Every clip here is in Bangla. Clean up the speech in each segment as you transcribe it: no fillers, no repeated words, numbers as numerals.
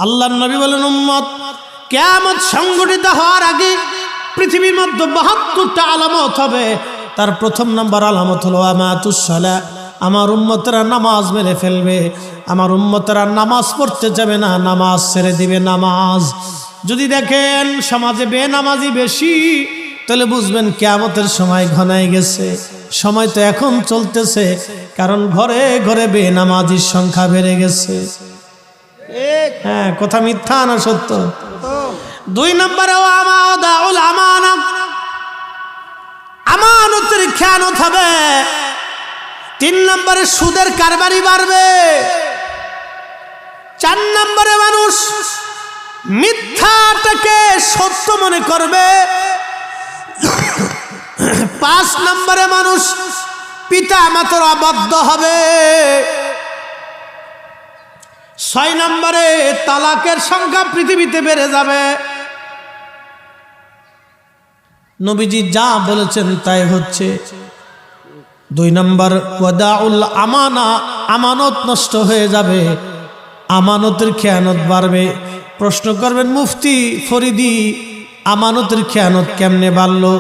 আল্লাহর নবী বলেন, উম্মত কিয়ামত সংঘটিত হওয়ার আগে পৃথিবীর মধ্যে ৭২টা আলামত হবে। তার প্রথম নাম্বার আলামত হলো আমাতুস সালাহ। আমার উম্মতরা নামাজ মেরে ফেলবে, আমার উম্মতরা নামাজ পড়তে যাবে না, নামাজ ছেড়ে দিবে। নামাজ যদি দেখেন সমাজে বেনামাজি বেশি, তাহলে বুঝবেন কিয়ামতের সময় ঘনায় গেছে। সময় তো এখন চলতেছে, কারণ ঘরে ঘরে বেনামাজির সংখ্যা বেড়ে গেছে। হ্যাঁ, কথা মিথ্যা না সত্য? ২ নম্বরে আমানতের খেয়ানত হবে। ৩ নম্বরে সুদের কারবারি বাড়বে। ৪ নম্বরে মানুষ মিথ্যাটাকে সত্য মনে করবে। ৫ নম্বরে মানুষ পিতা মাতার অবাধ্য হবে। ৬ নম্বরে তালাকের সংখ্যা পৃথিবীতে বেড়ে যাবে। নবীজি যা বলেছেন তাই হচ্ছে। ২ নম্বর ওয়াদাউল আমানা, আমানত নষ্ট হয়ে যাবে, আমানতের খেয়ানত বাড়বে। প্রশ্ন করবেন, মুফতি ফরিদি আমানতের খেয়ানত কেমনে বাড়লো?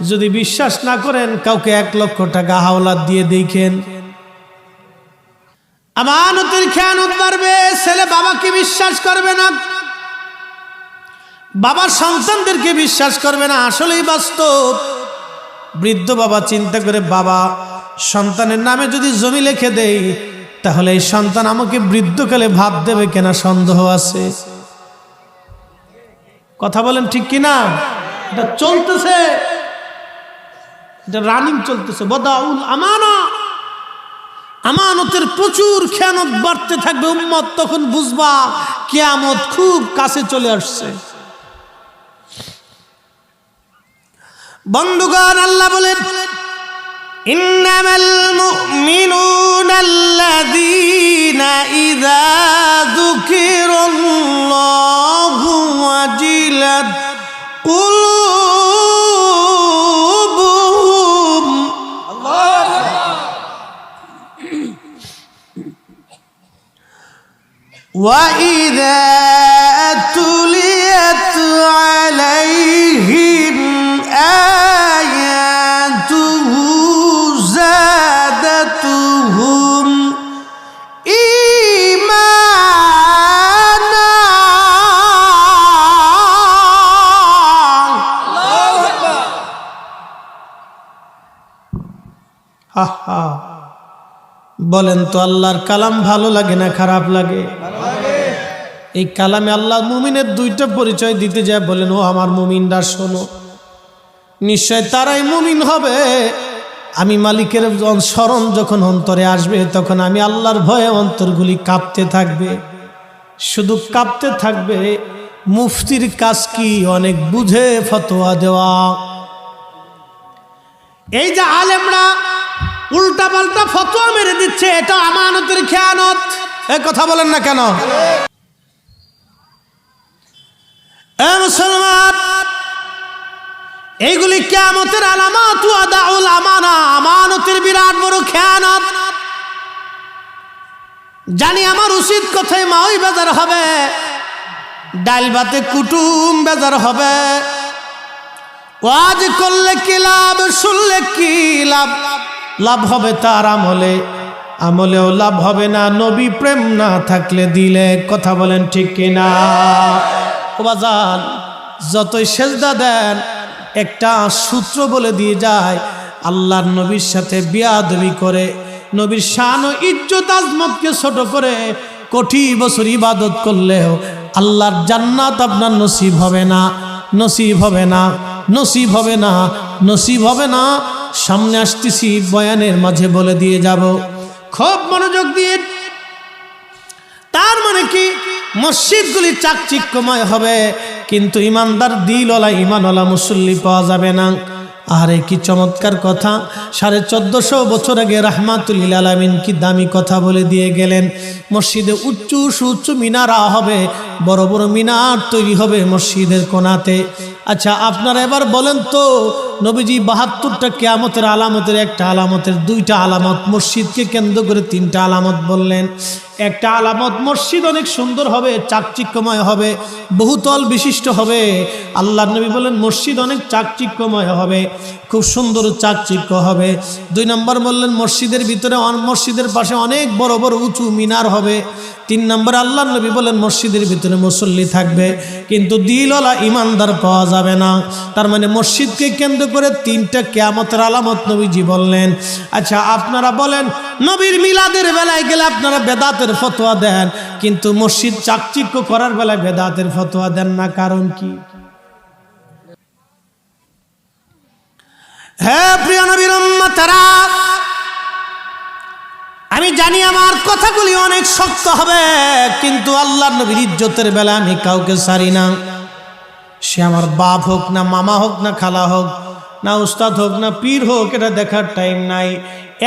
যদি বিশ্বাস না করেন, কাউকে ১ লক্ষ টাকা হাওলাত দিয়ে দেখেন, আমানতের খেয়ানত বাড়বে। ছেলে বাবাকে বিশ্বাস করবে না, বাবা সন্তানদেরকে বিশ্বাস করবে না। আসলেই বাস্তব। বৃদ্ধ বাবা চিন্তা করে, বাবা সন্তানের নামে যদি জমি লিখে দেই, তাহলে এই সন্তান আমাকে বৃদ্ধকালে ভাত দেবে কিনা সন্দেহ আছে। কথা বলেন ঠিক কিনা? এটা চলতেছে, এটা রানিং চলতেছে। বদাউল আমানা, আমানতের প্রচুর খেয়ানত বাড়তে থাকবে উম্মত। তখন বুঝবা কিয়ামত খুব কাছে চলে আসছে। বন্ধুগণ, আল্লাহ বলেন, ইন্নামাল মুমিনুনাল্লাযীনা ইযা যুকিরাল্লাহু ওয়াজিলাত কুলুবুহুম। ওয়া ইযা তুলিয়াত আলাইহিম আয়াতুহু যাদাতুহুম ঈমানা। আল্লাহু আকবার। বলেন তো, আল্লাহর কালাম ভালো লাগে না খারাপ লাগে? এই কালামে আল্লাহ মুমিনের 2টা পরিচয় দিতে যায়। বলেন, ও আমার মুমিনরা শোনো, নিশ্চয় তারাই মুমিন হবে। আমি মালিকের স্মরণ যখন অন্তরে আসবে, তখন আমি আল্লাহর ভয়ে অন্তরগুলি কাঁপতে থাকবে। শুধু কাঁপতে থাকবে। মুফতির কাজ কি? অনেক বুঝে ফতোয়া দেওয়া। এই যে আলেমরা উল্টা পাল্টা ফতোয়া মেরে দিচ্ছে, এটা আমানতের খেয়ানত। এ কথা বলেন না কেন? এ মুসলমান, এইগুলি কিয়ামতের আলামত। ওয়াদাউল আমানা, আমানতের বিরাট বড় খেয়ানত। জানি আমার উচিত কথায় মাওই বেজার হবে, ডাল ভাতে কুটুম বেজার হবে। ওয়াজ করলে কি লাভ, শুনলে কি লাভ? লাভ হবে তার আমলে, আমলেও লাভ হবে না নবী প্রেম না থাকলে দিলে। কথা বলেন ঠিক কিনা? ও বাজান, যতই সেজদা দেন, একটা সূত্র বলে দিয়ে যায়, আল্লাহর নবীর সাথে বিয়াদবি করে, নবীর শান ও ইজ্জত আজমতকে ছোট করে কোটি বছর ইবাদত করলেও আল্লাহর জান্নাত আপনার নসিব হবে না, নসিব হবে না, নসিব হবে না, নসিব হবে না। সামনে আসতেছি, বয়ানের মাঝে বলে দিয়ে যাব, খুব মনোযোগ দিয়ে। তার মানে কি? মসজিদগুলি চাকচিক্যময় হবে, কিন্তু ইমানদার দিলওয়ালা ইমানওয়ালা মুসল্লি পাওয়া যাবে না। আরে কি চমৎকার কথা! 1450 বছর আগে রাহমাতুল লিল আলামিন কি দামি কথা বলে দিয়ে গেলেন। মসজিদে উচ্চ সুউচ্চ মিনারা হবে, বড় বড় মিনার তৈরি হবে মসজিদের কোণাতে। আচ্ছা, আপনারা এবার বলেন তো, নবীজি 72টা কিয়ামতের আলামতের একটা আলামতের 2টা আলামত, মসজিদকে কেন্দ্র করে 3টা আলামত বললেন। একটা আলামত, মসজিদ অনেক সুন্দর হবে, চাকচিক্যময় হবে, বহুতল বিশিষ্ট হবে। আল্লাহর নবী বলেন মসজিদ অনেক চাকচিক্যময় হবে, খুব সুন্দর চাকচিক্য হবে। 2 নম্বর বললেন মসজিদের ভিতরে, মসজিদের পাশে অনেক বড় বড় উঁচু মিনার হবে। 3 নম্বর আল্লাহর নবী বলেন মসজিদের ভিতরে মুসল্লি থাকবে, কিন্তু দিলওয়ালা ইমানদার পাওয়া যাবে না। তার মানে মসজিদকে কেন্দ্র করে 3টা কিয়ামতের আলামত নবীজি বললেন। আচ্ছা আপনারা বলেন, নবীর মিলাদের বেলায় গেলে আপনারা বেদাতের ফতোয়া দেন, কিন্তু মসজিদ চাকচিক্য করার বেলায় বেদাতের ফতোয়া দেন না, কারণ কি? হ্যাঁ প্রিয় নবীর উম্মতেরা, আমি জানি আমার কথাগুলি অনেক শক্ত হবে, কিন্তু আল্লাহর নবীর ইজ্জতের বেলা আমি কাউকে ছাড়ি না। সে আমার বাপ হোক না, মামা হোক না, খালা হোক না, উস্তাদ হোক না, পীর হোক, এটা দেখার টাইম নাই।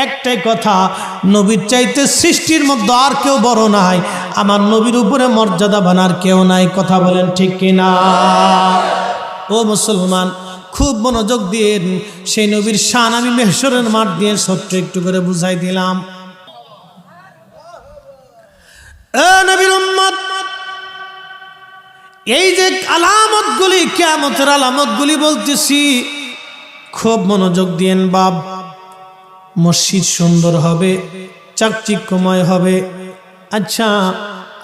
একটাই কথা, নবীর চাইতে সৃষ্টির মধ্যে আর কেউ বড় নাই, আমার নবীর উপরে মর্যাদা বানার কেউ নাই। কথা বলেন ঠিক কিনা? ও মুসলমান, খুব মনোযোগ দিয়ে সেই নবীর শান আমি মেহশরের মাঠ দিয়ে ছোট্ট একটু করে বুঝাই দিলাম। নবীর উম্মত, এই যে আলামতগুলি, কিয়ামতের আলামতগুলি বলতেছি, খুব মনোযোগ দিয়েন বাপ। মসজিদ সুন্দর হবে, চাকচিক্যময় হবে। আচ্ছা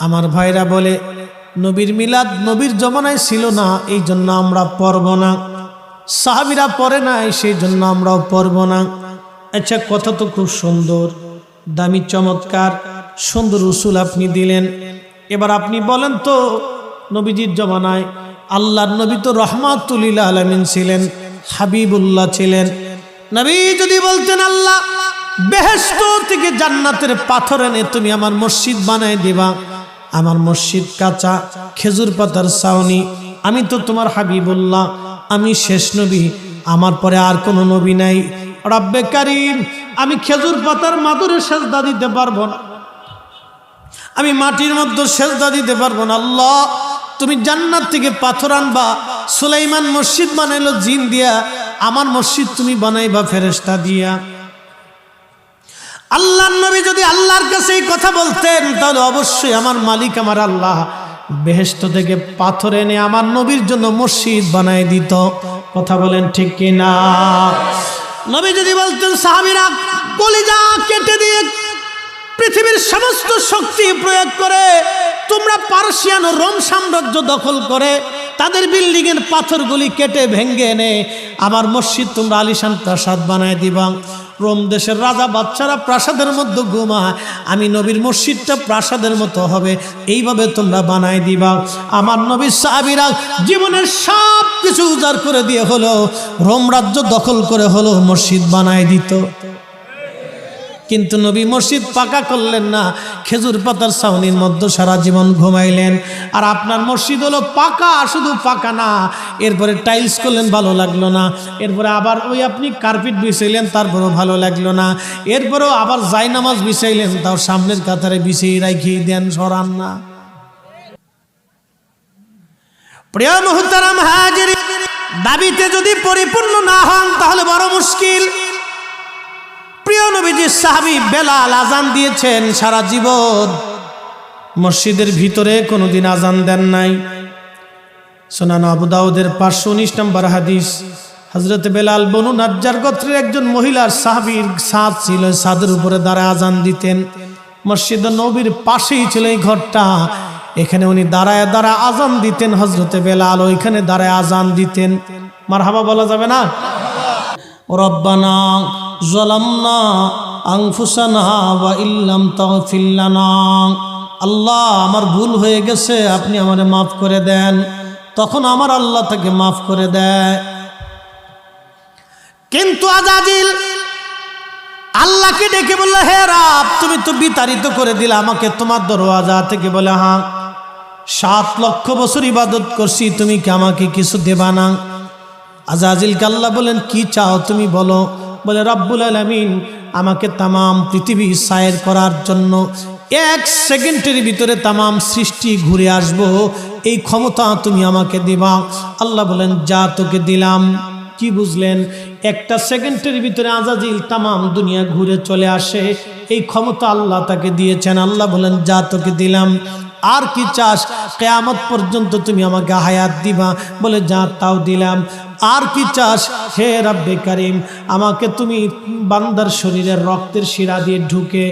আমার ভাইরা বলে নবীর মিলাদ নবীর জমানায় ছিল না, এই জন্য আমরা পড়ব না, সাহাবীরা পড়ে নাই সেই জন্য আমরাও পড়ব না। আচ্ছা কথা তো খুব সুন্দর, দামি, চমৎকার, সুন্দর উসুল আপনি দিলেন। এবার আপনি বলেন তো, নবীজির জমানায় আল্লাহর নবী তো রহমাতুল লিল আলামিন ছিলেন, হাবিবুল্লাহ ছিলেন। নবী যদি বলতেন আল্লাহ বেহেশত থেকে জান্নাতের পাথর এনে তুমি আমার মসজিদ বানায় দিবা, আমার মসজিদ কাঁচা খেজুর পাতার ছাউনি, আমি তো তোমার হাবিবুল্লাহ, আমি শেষ নবী, আমার পরে আর কোনো নবী নাই, রব্বে কারীম আমি খেজুর পাতার মাদুরে সেজদা দিতে পারবো না, আমি মাটির মধ্যে সেজদা দিতে পারবো না। আল্লাহ তুমি জান্নাত থেকে পাথর আনবা, সুলাইমান মসজিদ বানাইলো জিন দিয়া, আমার মসজিদ তুমি বানাইবা ফেরেশতা দিয়া। আল্লাহর নবী যদি আল্লাহর কাছে এই কথা বলতেন, তাহলে অবশ্যই আমার মালিক আমার আল্লাহ বেহেশত থেকে পাথর এনে আমার নবীর জন্য মসজিদ বানাই দিত। কথা বলেন ঠিক কিনা? নবী যদি বলতেন সাহাবীরা কলিজা কেটে দিয়ে পৃথিবীর সমস্ত শক্তি প্রয়োগ করে তোমরা পার্সিয়ান ও রোম সাম্রাজ্য দখল করে তাদের বিল্ডিং এর পাথরগুলি কেটে ভেঙে এনে আমার মসজিদ তোমরা আলিশান প্রাসাদ বানায় দিবা, রোম দেশের রাজা বাচ্চারা প্রাসাদের মধ্যে ঘুমায়, আমি নবীর মসজিদটা প্রাসাদের মতো হবে, এইভাবে তোমরা বানায় দিবা। আমার নবীর সাহাবীরা জীবনের সব কিছু উজাড় করে দিয়ে হলো, রোম রাজ্য দখল করে হলো মসজিদ বানায় দিত। কিন্তু নবী মসজিদ পাকা করলেন না, খেজুর পাতার ছাউনির মধ্যে সারা জীবন ঘুমাইলেন। আর আপনার মসজিদ হলো পাকা, শুধু পাকা না, এরপরে টাইলস করলেন, ভালো লাগলো না, এরপরে আবার ওই আপনি কার্পেট বিছাইলেন, তারপরেও ভালো লাগলো না, এরপরেও আবার জায়নামাজ বিছাইলেন, তাও সামনের কাতারে বিছিয়ে রাখিয়ে দেন, সরান না। প্রিয় মুহতারাম হাজিরিন, দাবিতে যদি পরিপূর্ণ না হন তাহলে বড় মুশকিল। প্রিয় নবীজি সাহাবী বেলাল আজান দিয়েছেন সারা জীবন, মসজিদের ভিতরে কোনোদিন আজান দেন নাই। সুনান আবু দাউদের 519 নম্বর হাদিস, হযরত বেলাল বনু নাজ্জার গোত্রের একজন মহিলার সাহাবীর ছাদ ছিল, ছাদের উপরে দাঁড়ায় আজান দিতেন। মসজিদ নবীর পাশেই ছিল এই ঘরটা, এখানে উনি দাঁড়ায় দাঁড়ায় আজান দিতেন। হযরত বেলাল ওইখানে দাঁড়ায় আজান দিতেন। মারহাবা বলা যাবে না? রব্বানা যালামনা আনফুসানা ওয়া ইল্লাম তাগফির লানা, আল্লাহ আমার ভুল হয়ে গেছে, আপনি আমারে মাফ করে দেন। তখন আমার আল্লাহ তাকে মাফ করে দেয়। কিন্তু আজাজিল আল্লাহকে ডেকে বলল, হে রব তুমি তো বিতাড়িত করে দিলে আমাকে তোমার দরওয়াজা থেকে। বলে হ্যাঁ, 7 লক্ষ বছর ইবাদত করছি, তুমি কি আমাকে কিছু দেবা না? আজাজিলকে আল্লাহ বলেন, কি চাও তুমি বলো। বলে রব্বুল আলামিন আমাকে তামাম পৃথিবী সায়ের করার জন্য 1 সেকেন্ডের ভিতরে তামাম সৃষ্টি ঘুরে আসবো, এই ক্ষমতা তুমি আমাকে দিবা। আল্লাহ বলেন, যা তোকে দিলাম। কি কি বুঝলেন? একটা সেকেন্ডের ভিতরে আজাজিল তামাম দুনিয়া ঘুরে চলে আসে, এই ক্ষমতা আল্লাহ তাকে দিয়েছেন। আল্লাহ বলেন, যা তোকে দিলাম, আর কি চাস? কিয়ামত পর্যন্ত তুমি আমাকে হায়াত দিবা, বলে যা তাও দিলাম। আর কি চাস হে রব্বে কারিম? আমাকে তুমি বান্দার শরীরের রক্তের শিরা দিয়ে ঢুকে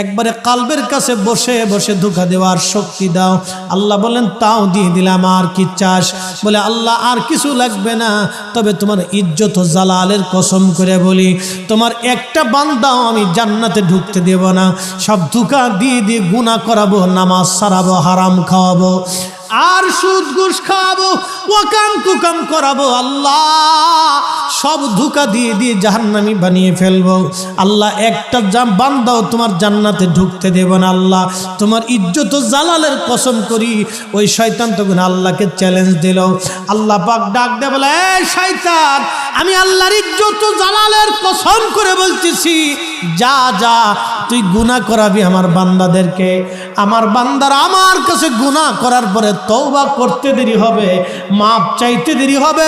একবারে কালবের কাছে বসে বসে ধোঁকা দেওয়ার শক্তি দাও। আল্লাহ বলেন, তাও দিয়ে দিলাম। আর কি চাস? বলে, আল্লাহ আর কিছু লাগবে না, তবে তোমার ইজ্জত ও জালালের কসম করে বলি, তোমার একটা বান্দাও আমি জান্নাতে ঢুকতে দেব না। সব ধোঁকা দিয়ে দিয়ে গুনাহ করাবো, নামাজ সারাবো, হারাম খাওয়াবো, আর সুদ ঘুষ খাওয়াবো, ওয়াকাম কুকাম করাবো। আল্লাহ সব ধোঁকা দিয়ে দিয়ে জাহান্নামী বানিয়ে ফেলবো। আল্লাহ একটা বান্দাও তোমার জান্নাতে ঢুকতে দেব না। আল্লাহ তোমার ইজ্জত ও জালালের কসম করি। ওই শয়তান তখন আল্লাহকে চ্যালেঞ্জ দিল। আল্লাহ পাক ডাক দে বলে, এই শয়তান, আমি আল্লাহর ইজ্জত ও জালালের কসম করে বলতেছি, যা যা তুই গুনাহ করাবি আমার বান্দাদেরকে। আমার বান্দারা আমার কাছে গুনাহ করার পরে তওবা করতে দেরি হবে, মাপ চাইতে দেরি হবে,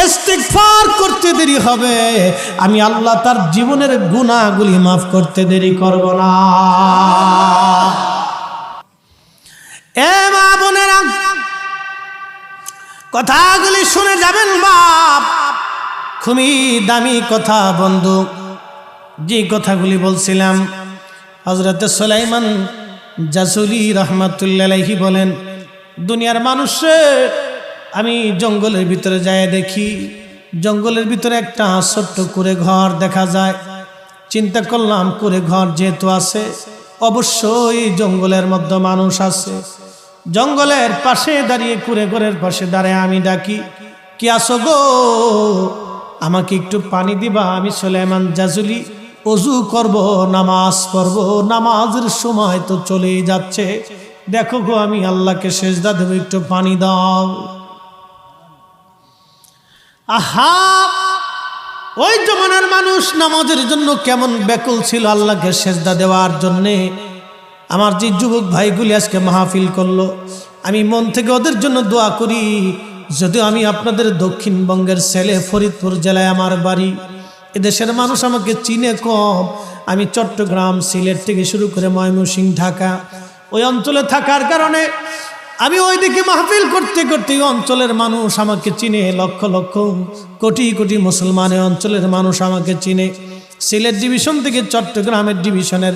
ইস্তিগফার করতে দেরি হবে, আমি আল্লাহ তার জীবনের গুনাহগুলি মাফ করতে দেরি করব না। এ মা বোনেরা, কথাগুলি শুনে যাবেন বাপ, খুবই দামি কথা বন্ধু। যে কথাগুলি বলছিলাম, হযরত সুলাইমান জাসুলি রহমাতুল্লাহ আলাইহি বলেন, দুনিয়ার মানুষে আমি জঙ্গলের ভিতরে যায় দেখি, জঙ্গলের ভিতরে একটা ছোট্ট কুঁড়ে ঘর দেখা যায়। চিন্তা করলাম, কুঁড়ে ঘর যেহেতু আছে, অবশ্যই জঙ্গলের মধ্যে মানুষ আছে। জঙ্গলের পাশে দাঁড়িয়ে, কুঁড়ে ঘরের পাশে দাঁড়িয়ে আমি ডাকি, কি আসো গো, আমাকে একটু পানি দিবা? আমি সুলাইমান জাসুলি ওযু করব, নামাজ পড়ব, নামাজের সময় তো চলেই যাচ্ছে, দেখো গো আমি আল্লাহকে সেজদা দেব, একটু পানি দাও। আহা, ওই জমানার মানুষ নামাজের জন্য কেমন ব্যাকুল ছিল আল্লাহকে সেজদা দেওয়ার জন্যে। আমার যে যুবক ভাইগুলি আজকে মাহফিল করলো, আমি মন থেকে ওদের জন্য দোয়া করি। যদিও আমি আপনাদের দক্ষিণবঙ্গের ছেলে, ফরিদপুর জেলায় আমার বাড়ি, এদেশের মানুষ আমাকে চিনে কম। আমি চট্টগ্রাম, সিলেট থেকে শুরু করে ময়মনসিংহ, ঢাকা, ওই অঞ্চলে থাকার কারণে আমি ওইদিকে মাহফিল করতে করতে অঞ্চলের মানুষ আমাকে চিনে, লক্ষ লক্ষ কোটি কোটি মুসলমান অঞ্চলের মানুষ আমাকে চিনে। সিলেট ডিভিশন থেকে চট্টগ্রামের ডিভিশনের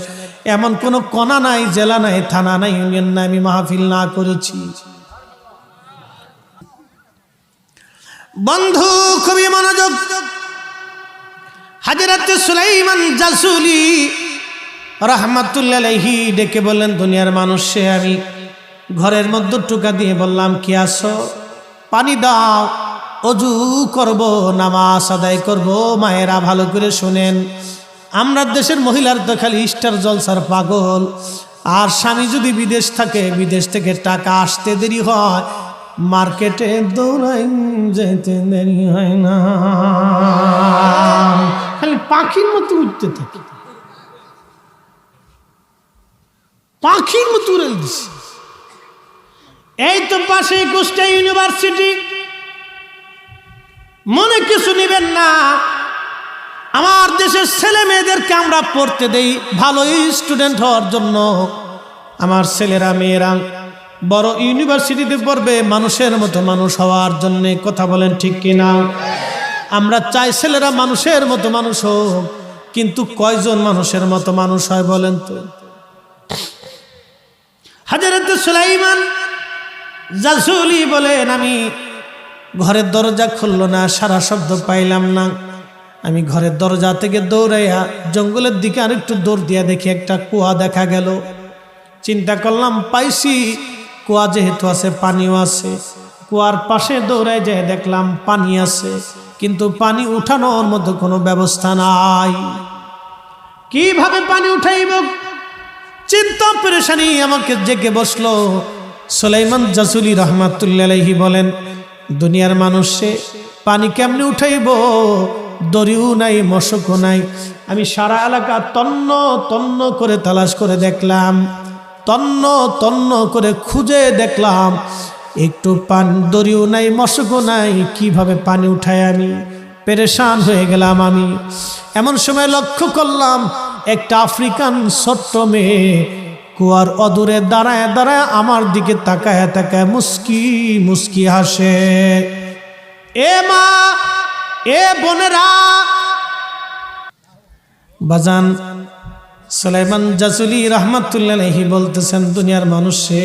এমন কোনো কোনা নাই, জেলা নাই, থানা নাই, ইউনিয়ন নাই, আমি মাহফিল না করেছি। বন্ধু খুবই মনোযোগ। হযরত সুলাইমান জাসুলি রাহমাতুল্লাহ আলাইহি ডেকে বললেন, দুনিয়ার মানুষে আমি ঘরের মধ্যে টুকা দিয়ে বললাম, কি আসো? পানি দাও, ওযু করব, নামাজ আদায় করব। মায়েরা ভালো করে শুনেন, আমরা দেশের মহিলার তো খালি স্টার জলসার পাগল। আর স্বামী যদি বিদেশ থাকে, বিদেশ থেকে টাকা আসতে দেরি হয়, মার্কেটে দৌড়াই যেতে দেরি হয় না, খালি পাখির মতো উঠতে থাকে, পাখির মতো উড়ে দিচ্ছে। এই তো পাশে কুষ্টিয়া ইউনিভার্সিটি, মনে কিছু নেবেন না, আমার দেশের ছেলে মেয়েদেরকে আমরা পড়তে দেই ভালো স্টুডেন্ট হওয়ার জন্য। আমার ছেলেরা মেয়েরা বড় ইউনিভার্সিটিতে পড়বে মানুষের মতো মানুষ হওয়ার জন্য। কথা বলেন ঠিক কিনা? আমরা চাই ছেলেরা মানুষের মতো মানুষ হোক, কিন্তু কয়জন মানুষের মতো মানুষ হয় বলেন তো? হযরত সুলাইমান জাসুলি বলেন, আমি ঘরের দরজা খুলল না, সারা শব্দ পাইলাম না। আমি ঘরের দরজা থেকে দৌড়াইয়া জঙ্গলের দিকে আরেকটু দৌড় দিয়া দেখি একটা কুয়া দেখা গেল। চিন্তা করলাম, পাইছি, কুয়া যেহেতু আছে পানিও আছে। কুয়ার পাশে দৌড়াই যায় দেখলাম পানি আছে, কিন্তু পানি উঠানোর মতো কোনো ব্যবস্থা নাই। কিভাবে পানি উঠাইব? চিন্তা পেরেশানি আমাকে জেগে বসলো। সুলাইমান জাসুলি রহমাতুল্লাহ আলাইহি বলেন, দুনিয়ার মানুষে পানি কেমনে উঠাইব? দড়িও নাই, মশকও নাই। আমি সারা এলাকা তন্ন তন্ন করে তালাশ করে দেখলাম, তন্ন তন্ন করে খুঁজে দেখলাম, একটু পানি, দড়িও নাই, মশকও নাই, কিভাবে পানি উঠাই আমি? পেরেশান হয়ে গেলাম আমি। এমন সময় লক্ষ্য করলাম একটা আফ্রিকান ছোট্ট মেয়ে কুয়ার অদূরে দাঁড়ায় দাঁড়ায় আমার দিকে তাকায় তাকায় মুস্কি মুস্কি হাসে। এ মা, এ বোনেরা, বাজান সুলাইমান জাসুলি রহমাতুল্লাহ আলাইহি বলতেছেন, দুনিয়ার মানুষে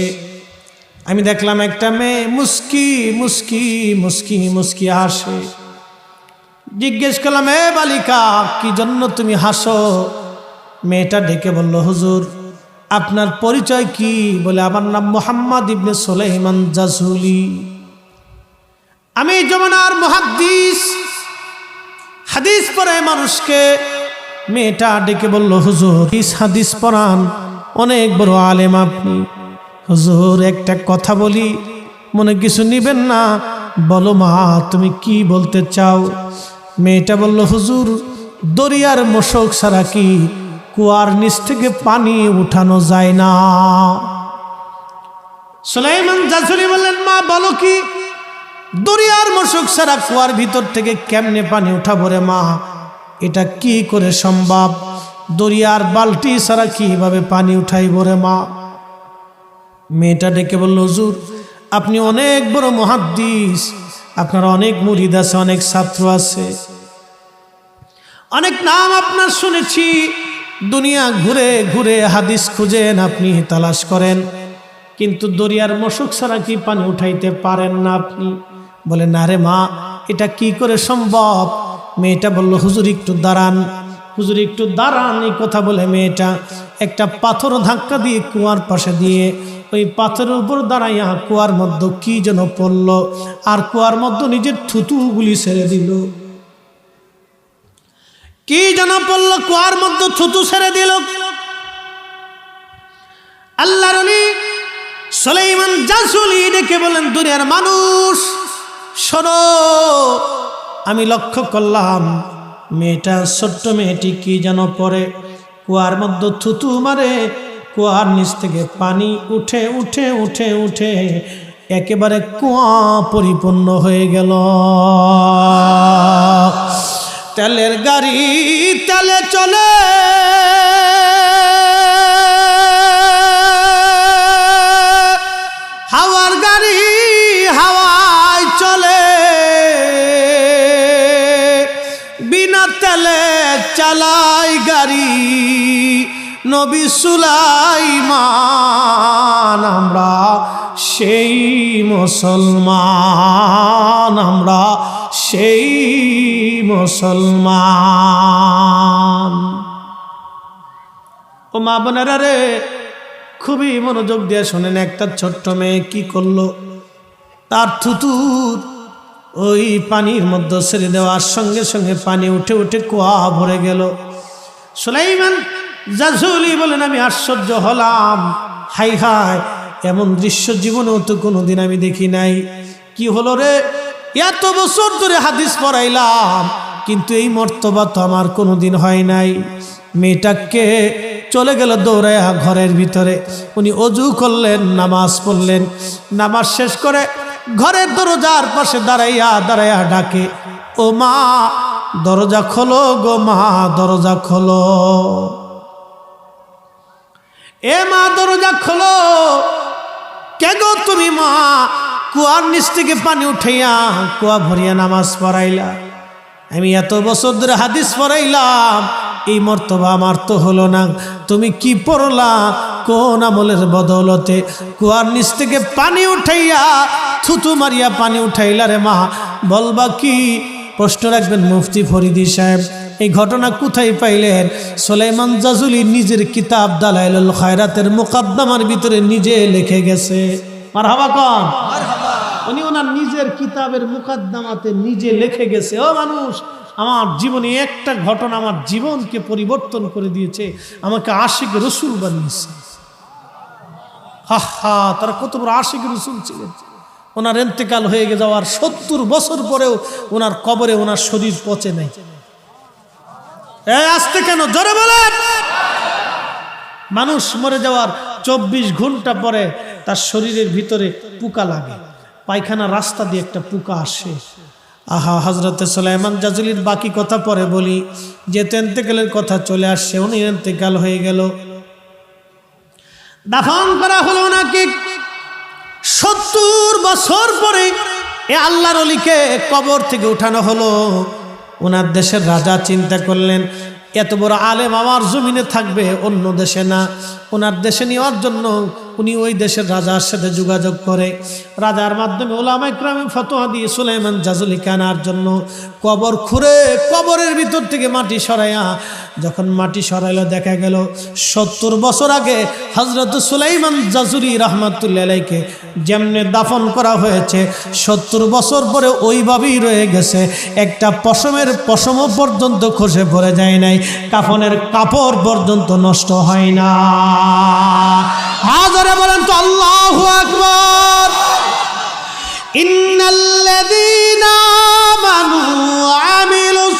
আমি দেখলাম একটা মেয়ে মুস্কি মুস্কি মুস্কি মুস্কি হাসে। জিজ্ঞেস করলাম, এ বালিকা, কি জন্য তুমি হাসো? মেয়েটা ডেকে বলল, হুজুর আপনার পরিচয় কি? বলে, আমার নাম মুহাম্মদ ইবনে সুলাইমান জাসুলি, আমি যমুনার মুহাদ্দিস, হাদিস পড়ায় মানুষকে। মেয়েটা ডেকে বলল, হুজুর হাদিস পড়ান, অনেক বড় আলেম আপনি। হুজুর একটা কথা বলি, মনে কিছু নিবেন না? বলো মা, তুমি কি বলতে চাও? মেয়েটা বলল, হুজুর দরিয়ার মশক ছাড়া কি কুয়ার নিচ থেকে পানি উঠানো যায় না? সুলাইমান জাসুলি বললেন, মা বলো কি? দরিয়ার মশক ছাড়া কুয়ার ভিতর থেকে কেমনে পানি উঠাবো রে মা? এটা কি করে সম্ভব? দরিয়ার বালতি ছাড়া কিভাবে পানি উঠাইব রে মা? মেয়েটা ডেকে বলল, হুজুর আপনি অনেক বড় মুহাদ্দিস, আপনার অনেক মুরিদ আছে, অনেক ছাত্র আছে, অনেক নাম আপনার শুনেছি, দুনিয়া ঘুরে ঘুরে হাদিস খুঁজেন, আপনি তালাশ করেন, কিন্তু দরিয়ার মশক ছাড়া কি পানি উঠাইতে পারেন না আপনি? বলে, না রে মা, এটা কি করে সম্ভব? মেয়েটা বলল, হুজুর একটু দাঁড়ান, হুজুর একটু দাঁড়ান। এই কথা বলে মেয়েটা একটা পাথর ধাক্কা দিয়ে কুয়ার পাশে দিয়ে ওই পাথরের উপর দাঁড়াইয়া কুয়ার মধ্যে কি যেন পড়ল, আর কুয়ার মধ্যে নিজের থুতুগুলি ছেড়ে দিল। কি যেন পড়ল, কুয়ার মধ্যে থুতু ছেড়ে দিল। আল্লাহর ওলি সুলাইমান জাসুলি ডেকে বলেন, দুনিয়ার মানুষ শোনো, আমি লক্ষ্য করলাম মেয়েটা, ছোট্ট মেয়েটি কি যেন পরে কুয়ার মধ্যে থুতু মারে, কুয়ার নিচ থেকে পানি উঠে উঠে উঠে উঠে একেবারে কুয়া পরিপূর্ণ হয়ে গেল। তেলের গাড়ি তেলে চলে, হাওয়ার গাড়ি হাওয়ায় চলে, বিনা তেলে চালাই গাড়ি নবী সুলাইমান। আমরা সেই মুসলমান, আমরা সেই মুসলমান। ও মা বোনেরা রে, খুবই মনোযোগ দিয়ে শোনেন, একটা ছোট্ট মেয়ে কি করলো, তার থুতুর ওই পানির মধ্যে ছেড়ে দেওয়ার সঙ্গে সঙ্গে পানি উঠে উঠে কুয়া ভরে গেল। সুলাইমান জাসুলি বলেন, আমি আশ্চর্য হলাম, হাই হাই, এমন দৃশ্য জীবনেও তো কোনোদিন আমি দেখি নাই। কি হলো রে, এত বছর ধরে হাদিস পড়াইলাম, কিন্তু এই মর্তবা তো আমার কোনোদিন হয় নাই। মেয়েটাকে চলে গেল দৌড়াইয়া ঘরের ভিতরে, উনি অজু করলেন, নামাজ পড়লেন, নামাজ শেষ করে ঘরের দরজার পাশে দাঁড়াইয়া দাঁড়াইয়া ডাকে, ও মা দরজা খোলো গো মা, দরজা খোলো, এ মা দরজা খোলো। কে গো তুমি মা? কুয়ার নিচ থেকে পানি উঠাইয়া কুয়া ভরিয়া নামাজ পড়াইলা, আমি এত বছর ধরে হাদিস পড়াইলাম, এই মর্তবা আমার তো হলো না। তুমি কি পড়লা? কোন আমলের বদৌলতে কুয়ার নিচ থেকে পানি উঠাইয়া থুতু মারিয়া পানি উঠাইলা রে মা? বলবা কি? প্রশ্ন রাখবেন মুফতি ফরিদি সাহেব। এই ঘটনা কোথায় পাইলেন? সুলাইমান জাসুলি নিজের কিতাব দালাইলুল খায়রাতের মুকদ্দমার ভিতরে নিজে লিখে গেছে। মারহাবা কোন? উনি ওনার নিজের কিতাবের মুকদ্দমাতে নিজে লিখে গেছে। ও মানুষ, আমার জীবনে একটা ঘটনা আমার জীবনকে পরিবর্তন করে দিয়েছে, আমাকে আশিক রসুল বানিয়েছে। হা হা, তারা কত বড় আশিক রসুল ছিলেন। ওনার ইন্তেকাল হয়ে যাওয়ার 70 বছর পরেও ওনার কবরে ওনার শরীর পচে নাই। আসতে কেন জোরে বলেন? মানুষ মরে যাওয়ার 24 ঘন্টা পরে তার শরীরের ভিতরে পোকা লাগে, পায়খানা রাস্তা দিয়ে একটা পোকা আসে, আহা, হযরতে সুলাইমান জাজুলির বাকি কথা পরে বলি, যেহেতু ইন্তেকালের কথা চলে আসছে, উনি ইন্তেকাল হয়ে গেল, দাফন করা হলো নাকি 70 বছর পরে এ আল্লাহর ওলিকে কবর থেকে উঠানো হলো। ওনার দেশের রাজা চিন্তা করলেন, এত বড় আলেম আমার জমিনে থাকবে, অন্য দেশে না। ওনার দেশে নেওয়ার জন্য উনি ওই দেশের রাজার সাথে যোগাযোগ করে, রাজার মাধ্যমে ওলামায়ে কেরাম ফতোয়া দিয়ে সুলাইমান জাজুলিকে আনার জন্য কবর খুঁড়ে কবরের ভিতর থেকে মাটি সরাইয়া, যখন মাটি সরাইলো দেখা গেল 70 বছর আগে হযরত সুলাইমান জাজুলি রাহমাতুল্লাহি আলাইহিকে যেমনে দাফন করা হয়েছে 70 বছর পরে ওইভাবেই রয়ে গেছে। একটা পশমের পশমও পর্যন্ত খসে পড়ে যায় নাই, কাফনের কাপড় পর্যন্ত নষ্ট হয় না। হাজারে বলেন তো আল্লাহু আকবার। ইন্নাল্লাযীনা আমানু ওয়া আমিলুস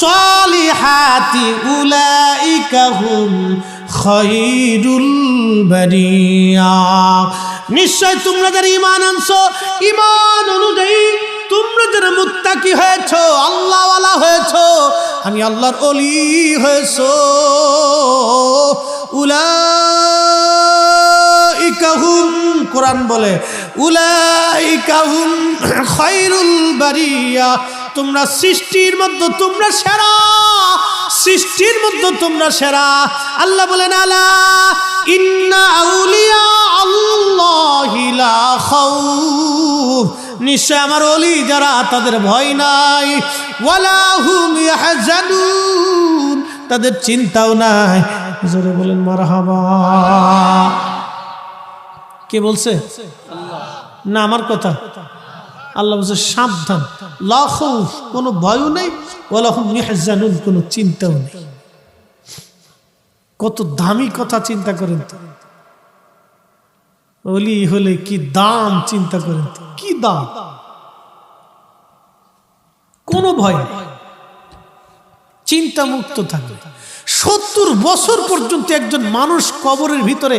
সালিহাতি উলাইকা হুম খায়রুল বারিয়া। নিশ্চয় তোমরা যারা ঈমান আনছো, ঈমান অনুযায়ী তোমরা যারা মুত্তাকি হয়েছো, আল্লাহওয়ালা হয়েছো, আমি আল্লাহর ওলি হয়েছো, উলাইকা হুম, কোরআন বলে উলাইকা হুম খায়রুল বারিয়া, তোমরা সৃষ্টির মধ্যে তোমরা সেরা, সৃষ্টির মধ্যে তোমরা সেরা। আল্লাহ বলেন আলা ইন্না আউলিয়া আল্লাহি লা খাউফ, নিশ্চয় আমার ওলি যারা তাদের ভয় নাই, ওয়ালা হুম ইয়াহজানুন, তাদের চিন্তাও নাই। জোরে বলেন মারহাবা। কে বলছে? না আমার কথা। আল্লাহ বলছে সাবধান, লা খাউফ, কোনো ভয়ও নেই, ওয়ালা হুম ইয়াহজানুন, কোনো চিন্তাও নেই। কত দামি কথা, চিন্তা করেন তো। ওলি হলে কি দাম, চিন্তা করেন তো, কি দাম। কোনো ভয় নেই, চিন্তা মুক্ত থাকবে। 70 বছর পর্যন্ত একজন মানুষ কবরের ভিতরে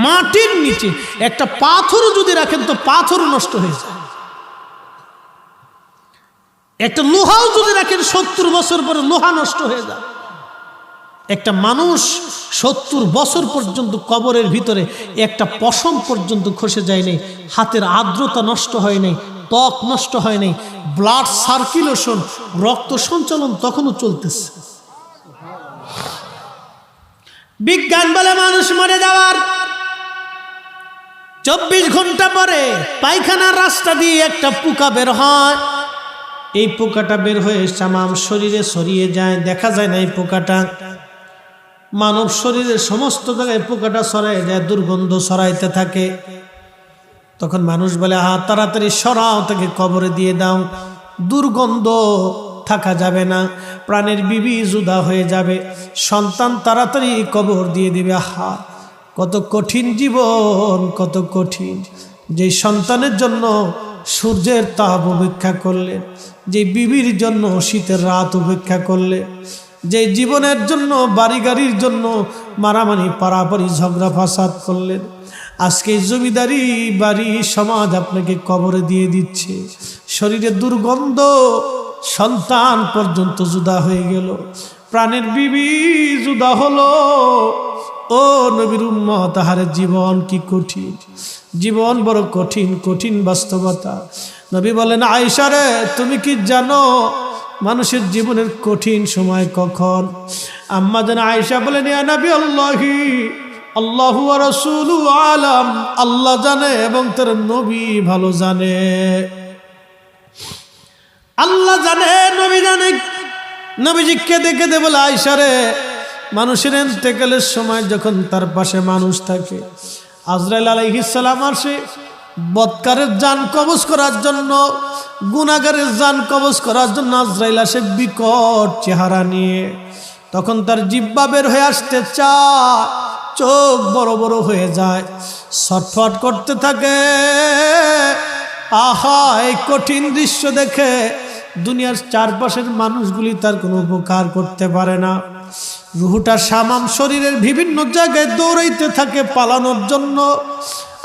মাটির নিচে একটা পাথরও যদি রাখেন তো পাথরও নষ্ট হয়ে যায়। একটা লোহাও যদি রাখেন 70 বছর পরে লোহা নষ্ট হয়ে যায়। একটা মানুষ 70 বছর পর্যন্ত কবরের ভিতরে একটা পশম পর্যন্ত খসে যায় নাই, হাতের আর্দ্রতা নষ্ট হয় নাই, ত্বক নষ্ট হয় নাই, ব্লাড সার্কুলেশন, রক্ত সঞ্চালন তখনও চলতেছে। বিজ্ঞান বলে মানুষ মরে যাওয়ার 24 ঘন্টা পরে পায়খানার রাস্তা দিয়ে একটা পোকা বের হয়। এই পোকাটা বের হয়ে তামাম শরীরে ছড়িয়ে যায়, দেখা যায় না এই পোকাটা। মানব শরীরের সমস্ত জায়গায় পোকাটা ছড়ায় যায়, দুর্গন্ধ ছড়াইতে থাকে। তখন মানুষ বলে, তাড়াতাড়ি সরাও, তাকে কবরে দিয়ে দাও, দুর্গন্ধ থাকা যাবে না, প্রাণের বিবি জুদা হয়ে যাবে, সন্তান তাড়াতাড়ি কবর দিয়ে দিবে। কত কঠিন জীবন, কত কঠিন। যে সন্তানের জন্য সূর্যের তাপ উপেক্ষা করলেন, যে বিবির জন্য শীতের রাত উপেক্ষা করলেন, যে জীবনের জন্য বাড়ি গাড়ির জন্য মারামারি পারাপারি ঝগড়া ফাসাদ করলেন, আজকে জমিদারি বাড়ি সমাজ আপনাকে কবরে দিয়ে দিচ্ছে। শরীরে দুর্গন্ধ, সন্তান পর্যন্ত জুদা হয়ে গেল, প্রাণের বিবি জুদা হলো। ও নবীর উম্মত, তাহারে জীবন কি কঠিন, জীবন বড় কঠিন, কঠিন বাস্তবতা। নবী বলেন, আয়েশা রে, তুমি কি জানো মানুষের জীবনের কঠিন সময় কখন? আম্মা জান আয়েশা বলেন, ইয়া নবী আল্লাহি, আল্লাহু ওয়া রাসূলুহু আলাম, আল্লাহ জানে এবং তার নবী ভালো জানে। আল্লাহ জানে, নবী জানে। নবীজি কেঁদে কেঁদে বলে, আয়েশা রে, মানুষের ইন্তেকালের সময় যখন তার পাশে মানুষ থাকে, আজরাইল আলাইহিস সালাম আসে বদকারের জান কবজ করার জন্য, গুনাহগারের জান কবজ করার জন্য আজরাইল আসে বিকট চেহারা নিয়ে। তখন তার জিহ্বা বের হয়ে আসতে চায়, চোখ বড় বড় হয়ে যায়, ছটফট করতে থাকে। আহা, এই কঠিন দৃশ্য দেখে দুনিয়ার চারপাশের মানুষগুলি তার কোনো উপকার করতে পারে না। রুহুটা সামাম শরীরের বিভিন্ন জায়গায় দৌড়াইতে থাকে পালানোর জন্য।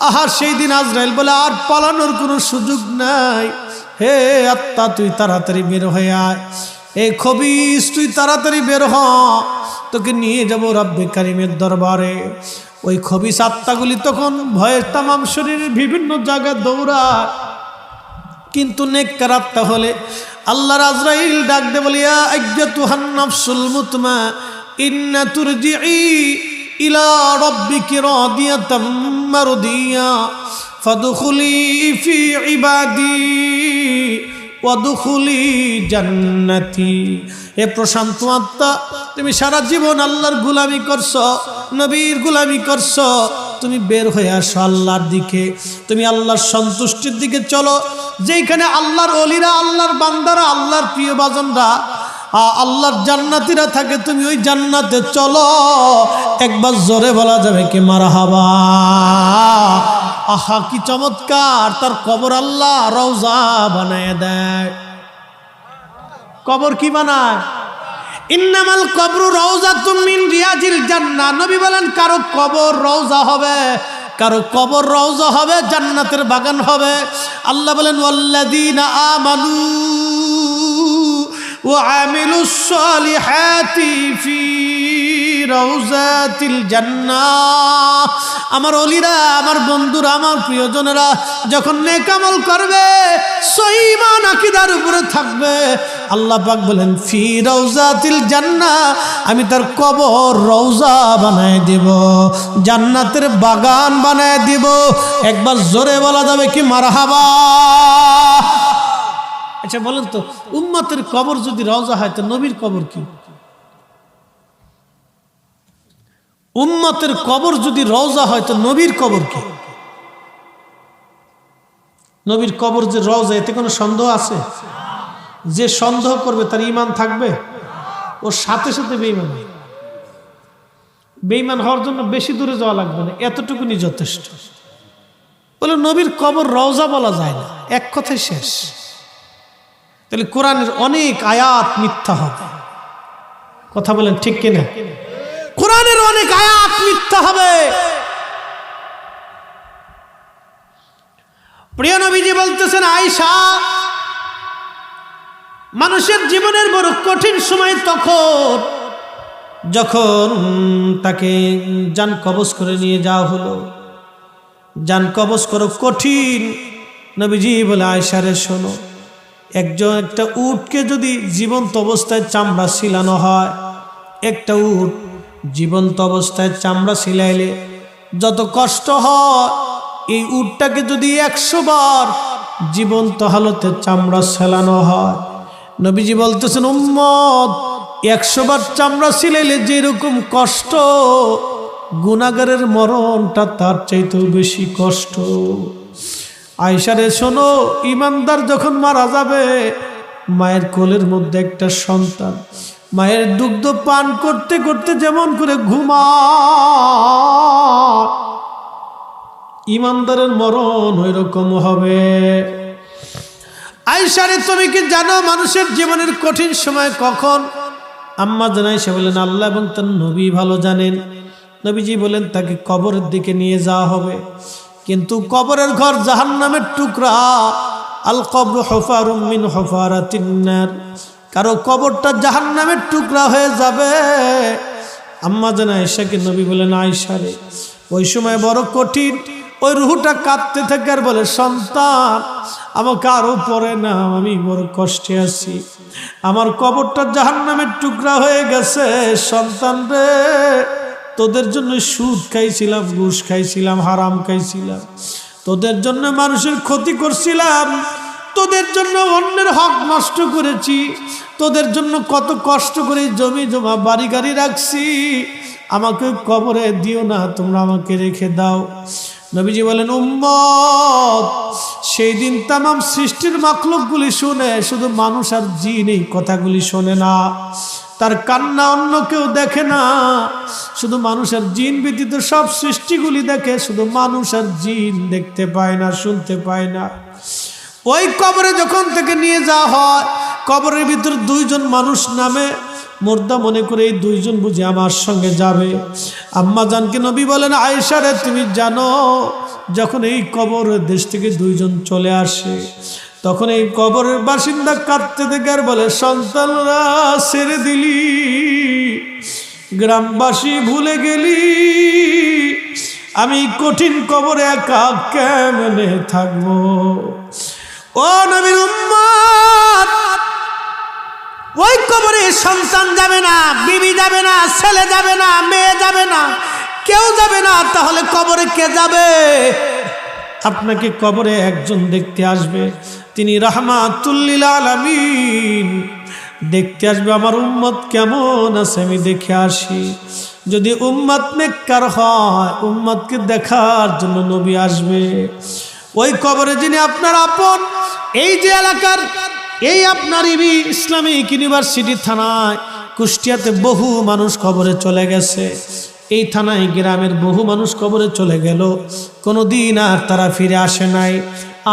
আহা, সেই দিন আজরাইল বলে, আর পালানোর কোনো সুযোগ নাই, হে আত্মা তুই তাড়াতাড়ি বের হয়ে আয়, এই খবিস তুই তাড়াতাড়ি বের হ, তোকে নিয়ে যাব রব্বে কারিমের দরবারে। ওই খবিস আত্মাগুলি তখন ভয়ে তামাম শরীরের বিভিন্ন জায়গায় দৌড়ায়, কিন্তু নেককার আত্মা হলে আল্লাহর আজরাইল ডাক দে বলে, ইয়া আইয়াতুহান নাফসুল মুতমাইন্না তুরজিই ইলা রাব্বিকি রাদিয়াতাম মারদিয়া ফাদখুলি ফি ইবাদি ওয়াদখুলি জান্নাতি। হে প্রশান্ত আত্মা, তুমি সারা জীবন আল্লাহর গোলামি করছো, নবীর গোলামি করছো, তুমি বের হয়ে আসো আল্লাহর দিকে, তুমি আল্লাহর সন্তুষ্টির দিকে চলো। যেখানে আল্লাহর ওলিরা, আল্লাহর বান্দারা, আল্লাহর প্রিয় বাজনরা, আল্লাহর জান্নাতীরা থাকে, তুমি ওই জান্নাতে চলো। একবার জোরে বলা যাবে কি মারহাবা। আহা কি চমৎকার! তার কবর আল্লাহ রওজা বানায় দেয়। কবর কি বানায়? ইন্নামাল কবরু রওজাতুম মিন রিয়াজিল জান্নাহ। নবী বলেন কারো কবর রওজা হবে, কারো কবর রওজা হবে, জান্নাতের বাগান হবে। আল্লাহ বলেন ওয়াল্লাযীনা আমানু ওয়া আমিলুস সালিহাতি ফি রাউজাতিল জান্নাহ। আমার ওলিরা, আমার বন্ধুরা, আমার প্রিয়জনেরা যখন নেক আমল করবে, সহিহ ঈমান আকীদার উপরে থাকবে, আল্লাহ পাক বলেন ফি রাউজাতিল জান্নাহ, আমি তার কবর রওজা বানায় দেব, জান্নাতের বাগান বানায় দেব। একবার জোরে বলা যাবে কি মারহাবা। আচ্ছা বলেন তো, উম্মতের কবর যদি রওজা হয় তো নবীর কবর কি? উম্মতের কবর যদি রওজা হয় তো নবীর কবর কি? নবীর কবর যে রওজা, এতে কোনো সন্দেহ আছে? যে সন্দেহ করবে তার ঈমান থাকবে? ওর সাথে সাথে বেঈমান। বেঈমান হওয়ার জন্য বেশি দূরে যাওয়া লাগবে না, এতটুকুনি যথেষ্ট। বলে নবীর কবর রওজা বলা যায় না, এক কথায় শেষ। তাহলে কোরআনের অনেক আয়াত মিথ্যা হবে। কথা বলেন ঠিক কিনা? কোরআনের অনেক আয়াত মিথ্যা হবে। প্রিয় নবীজি বলতেছেন, আয়েশা, মানুষের জীবনের বড় কঠিন সময় তখন যখন তাকে জান কবজ করে নিয়ে যাওয়া হলো। জান কবজ করো কঠিন। নবীজি বলে, আয়েশা রে শোনো, একটা উটকে যদি জীবন্ত অবস্থায় চামড়া ছিলানো হয়, একটা উট জীবন্ত অবস্থায় চামড়া ছিলাইলে যত কষ্ট হয়, এই উটটাকে যদি 100 বার জীবন্ত হালতে চামড়া ছেলানো হয়, নবীজি বলতেছেন উম্মত 100 বার চামড়া ছিলাইলে যেরকম কষ্ট, গুনাহগারের মরণটা তার চাইতেও বেশি কষ্ট। আয়েশা রে শোনো, ইমানদার যখন মারা যাবে, মায়ের কোলের মধ্যে একটা সন্তান মায়ের দুগ্ধ পান করতে করতে যেমন করে ঘুমায়, ইমানদারের মরণ ওই রকম হবে। আয়েশা রে তুমি কি জানো মানুষের জীবনের কঠিন সময় কখন? আম্মা জান আয়েশা বলেন, আল্লাহ এবং তার নবী ভালো জানেন। নবীজি বলেন তাকে কবরের দিকে নিয়ে যাওয়া হবে, কিন্তু কবরের ঘর জাহান্নামের টুকরা। আল কবরু হুফারুম মিন হুফারাতিন নার, কারো কবরটা জাহান্নামের টুকরা হয়ে যাবে। আম্মা জান আয়েশাকে নবী বলেন, আয়েশা রে ওই সময় বড় কঠিন। ওই রুহটা কাঁদতে থাকে আর বলে, সন্তান আমাকে আরো পরে না, আমি বড় কষ্টে আছি, আমার কবরটা জাহান্নামের টুকরা হয়ে গেছে। সন্তান রে, তোদের জন্য সুদ খাইছিলাম, ঘুষ খাইছিলাম, হারাম খাইছিলাম, তোদের জন্য মানুষের ক্ষতি করছিলাম, তোদের জন্য অন্যের হক নষ্ট করেছি, তোদের জন্য কত কষ্ট করে জমি জমা বাড়ি গাড়ি রাখছি, আমাকে কবরে দিও না, তোমরা আমাকে রেখে দাও। নবীজি বলেন, উম্মত সেই দিন তামাম সৃষ্টির মাখলুকগুলি শুনে, শুধু মানুষ আর জিন এই কথাগুলি শোনে না, তার কান্না অন্য কেউ দেখে না। শুধু মানুষ আর জিন ব্যতীত সব সৃষ্টিগুলি দেখে, শুধু মানুষ আর জিন দেখতে পায় না, শুনতে পায় না। ওই কবরে যখন থেকে নিয়ে যাওয়া হয়, কবরের ভিতর 2 জন মানুষ নামে, মুর্দা মনে করে এই 2 জন বুঝি আমার সঙ্গে যাবে। আম্মা জানকে নবী বলেন, আয়েশা রে তুমি জানো, যখন এই কবরের দেশ থেকে 2 জন চলে আসে, তখন এই কবরের বাসিন্দা কাঁদতে দেখে আর বলে, সন্তানরা ছেড়ে দিলি, গ্রামবাসী ভুলে গেলি, আমি কঠিন কবরে একা কেমনে থাকবো। ও নবীর উম্মত, ওই কবরে সন্তান যাবে না, বিবি যাবে না, ছেলে যাবে না, মেয়ে যাবে না, কেউ যাবে না। তাহলে কবরে কে যাবে? আপনাকে কবরে একজন দেখতে আসবে, তিনি রাহমাতুল লিল আলামিন। দেখতে আসবে আমার উম্মত কেমন আছে আমি দেখে আসি। যদি উম্মত নেককার হয়, উম্মতকে দেখার জন্য নবী আসবে। ওই কবরে যিনি আপনার আপন, এই যে এলাকার, এই আপনার ইসলামিক ইউনিভার্সিটি থানায় কুষ্টিয়াতে বহু মানুষ কবরে চলে গেছে। এই থানায় গ্রামের বহু মানুষ কবরে চলে গেল, কোনোদিন আর তারা ফিরে আসে নাই,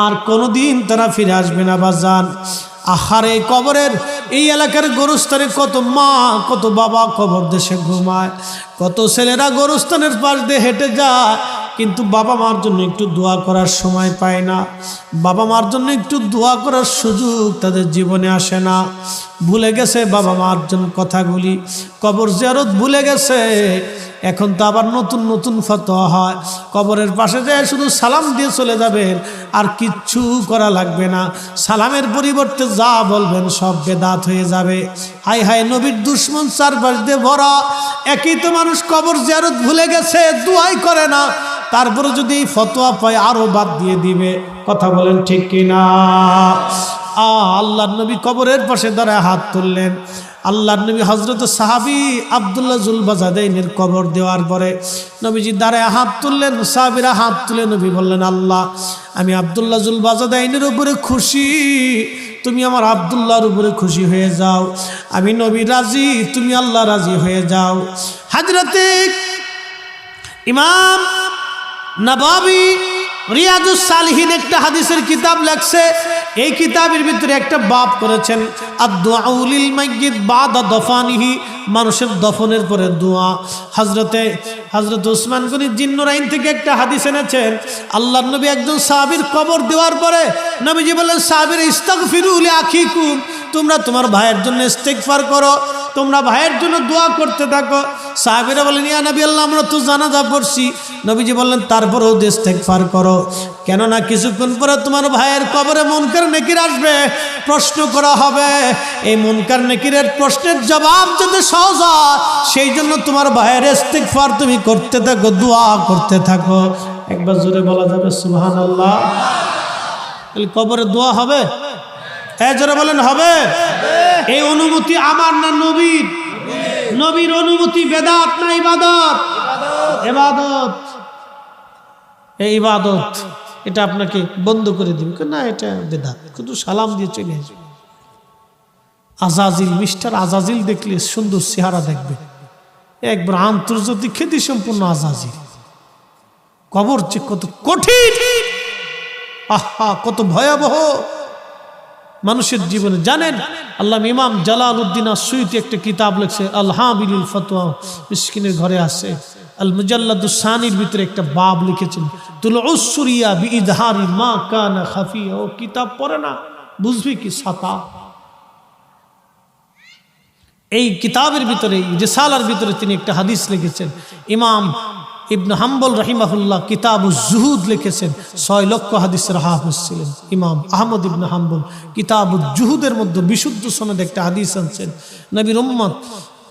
আর কোনোদিন তারা ফিরে আসবে না বাজান। আহারে কবরের এই এলাকার গোরস্থানে কত মা, কত বাবা কবর দেশে ঘুমায়, কত ছেলেরা গোরস্থানের পাশ দিয়ে হেঁটে যায়, কিন্তু বাবা মার জন্য একটু দোয়া করার সময় পায় না, বাবা মার জন্য একটু দোয়া করার সুযোগ তাদের জীবনে আসে না। ভুলে গেছে বাবা মার জন্য কথাগুলি, কবর জিয়ারত ভুলে গেছে। এখন তো আবার নতুন নতুন ফতোয়া হয়, কবরের পাশে যায় শুধু সালাম দিয়ে চলে যাবেন, আর কিচ্ছু করা লাগবে না। সালামের পরিবর্তে যা বলবেন সব বেদাত হয়ে যাবে। হাই হাই, নবীর দুশ্মন চারপাশ দিয়ে ভরা। একই তো মানুষ কবর জিয়ারত ভুলে গেছে, দুয়াই করে না, তারপরে যদি এই ফতোয়া পায় আরো বাদ দিয়ে দিবে। কথা বলেন ঠিক কিনা? আল্লাহর নবী কবরের পাশে দাঁড়ায় হাত তুললেন। আল্লাহর নবী হযরত সাহাবী আব্দুল্লাহ যুলবাজাদাইনের কবর দেওয়ার পরে নবীজি দাঁড়ায় হাত তুললেন, সাহাবীরা হাত তুলে নবী বললেন, আল্লাহ, আমি আব্দুল্লাহ যুলবাজাদাইনের উপরে খুশি, তুমি আমার আব্দুল্লাহর উপরে খুশি হয়ে যাও। আমি নবী রাজি, তুমি আল্লাহ রাজি হয়ে যাও। হযরতে ইমাম নববী রিয়াদুস সালিহিন একটা হাদিসের কিতাব লেখছে। এই কিতাবের ভিতরে একটা বাব করেছেন, আদ-দুআউ লিল মাইয়িত বাদা দফানিহি, মানুষের দফনের পরে দোয়া। হযরত উসমান গনি জিন্নুরাইন থেকে একটা হাদিস এনেছেন, আল্লাহর নবী একজন সাহাবীর কবর দেওয়ার পরে নবীজি বললেন, সাহাবীরা ইস্তাগফিরু লিআখিকুম, তোমরা তোমার ভাইয়ের জন্য ইস্তিগফার করো, তোমরা ভাইয়ের জন্য দোয়া করতে থাকো। সাহাবীরা বলেন, ইয়া নবী আল্লাহ, আমরা তো জানাজা পড়ছি। নবীজি বললেন, তারপরেও ইস্তিগফার করো, কেননা কিছুক্ষণ পরে তোমার ভাইয়ের কবরে মুনকার নেকির আসবে, প্রশ্ন করা হবে। এই মুনকার নেকিরের প্রশ্নের জবাব যদি সহজ হয়, সেই জন্য তোমার ভাইয়ের ইস্তিগফার তুমি করতে থাকো, দোয়া করতে থাকো। একবার জোরে বলা যাবে সুবহানাল্লাহ? কবরে দোয়া হবে? জোরে বলেন হবে? এই অনুমতি আমার না নবীর? নবীর অনুমতি বেদাত না ইবাদত? ইবাদত। এই ইবাদত, এটা আপনাকে বন্ধ করে দিবে না, এটা বেদাত। কিন্তু সালাম দিয়ে চলে আসবে। আজাজিল, মিস্টার আজাজিল দেখলে সুন্দর চেহারা দেখবে, একবার আন্তর্জাতিক খ্যাতি সম্পূর্ণ আজাজিল। কবর যে কত কঠিন, আহা কত ভয়াবহ মানুষের জীবনে। জানেন, আল্লাহ ইমাম জালালউদ্দিন আসসুয়ুতি একটা কিতাব লিখছে, আল হাবিলুল ফতোয়া, মিসকিনের ঘরে আছে। আল মুজাল্লাদুস সানির ভিতরে একটা বাব লিখেছেন, তুলউস সুরিয়া বিইদহারি মা কানা খাফিয়া। ও কিতাব পড়ে না, বুঝবি কি ছাতা। এই কিতাবের ভিতরে, রিসালার ভিতরে তিনি একটা হাদিস লিখেছেন। ইমাম ইবনে হাম্বল রাহিমাহুল্লাহ কিতাবুজ জুহুদ লিখেছেন, 6 লক্ষ হাদিসের হাফেজ ছিলেন ইমাম আহমদ ইবনে হাম্বল। কিতাবুজ জুহুদের মধ্যে বিশুদ্ধ সনদে একটা হাদিস আনছেন, নবীর উম্মত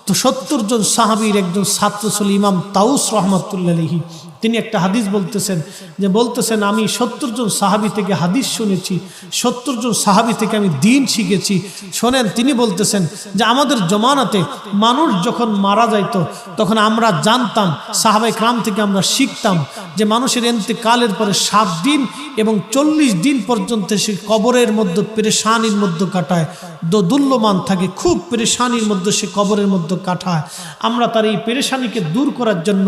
তো 70 জন সাহাবীর একজন ছাত্র ছিল ইমাম তাউস রাহমাতুল্লাহি আলাইহি। তিনি একটা হাদিস বলতেছেন, আমি 70 জন সাহাবী থেকে হাদিস শুনেছি, 70 জন সাহাবী থেকে আমি দ্বীন শিখেছি। শোনেন, তিনি বলতেছেন যে আমাদের জমানাতে মানুষ যখন মারা যাইতো, তখন আমরা জানতাম, সাহাবায়ে কেরাম থেকে আমরা শিখতাম যে মানুষের ইন্তেকালের পরে 7 দিন এবং 40 দিন পর্যন্ত সে কবরের মধ্যে পেরেশানির মধ্যে কাটায়, দোদুল্যমান থাকে, খুব পেরেশানির মধ্যে সে কবরের মধ্যে কাটায়। আমরা তার এই পেরেশানিকে দূর করার জন্য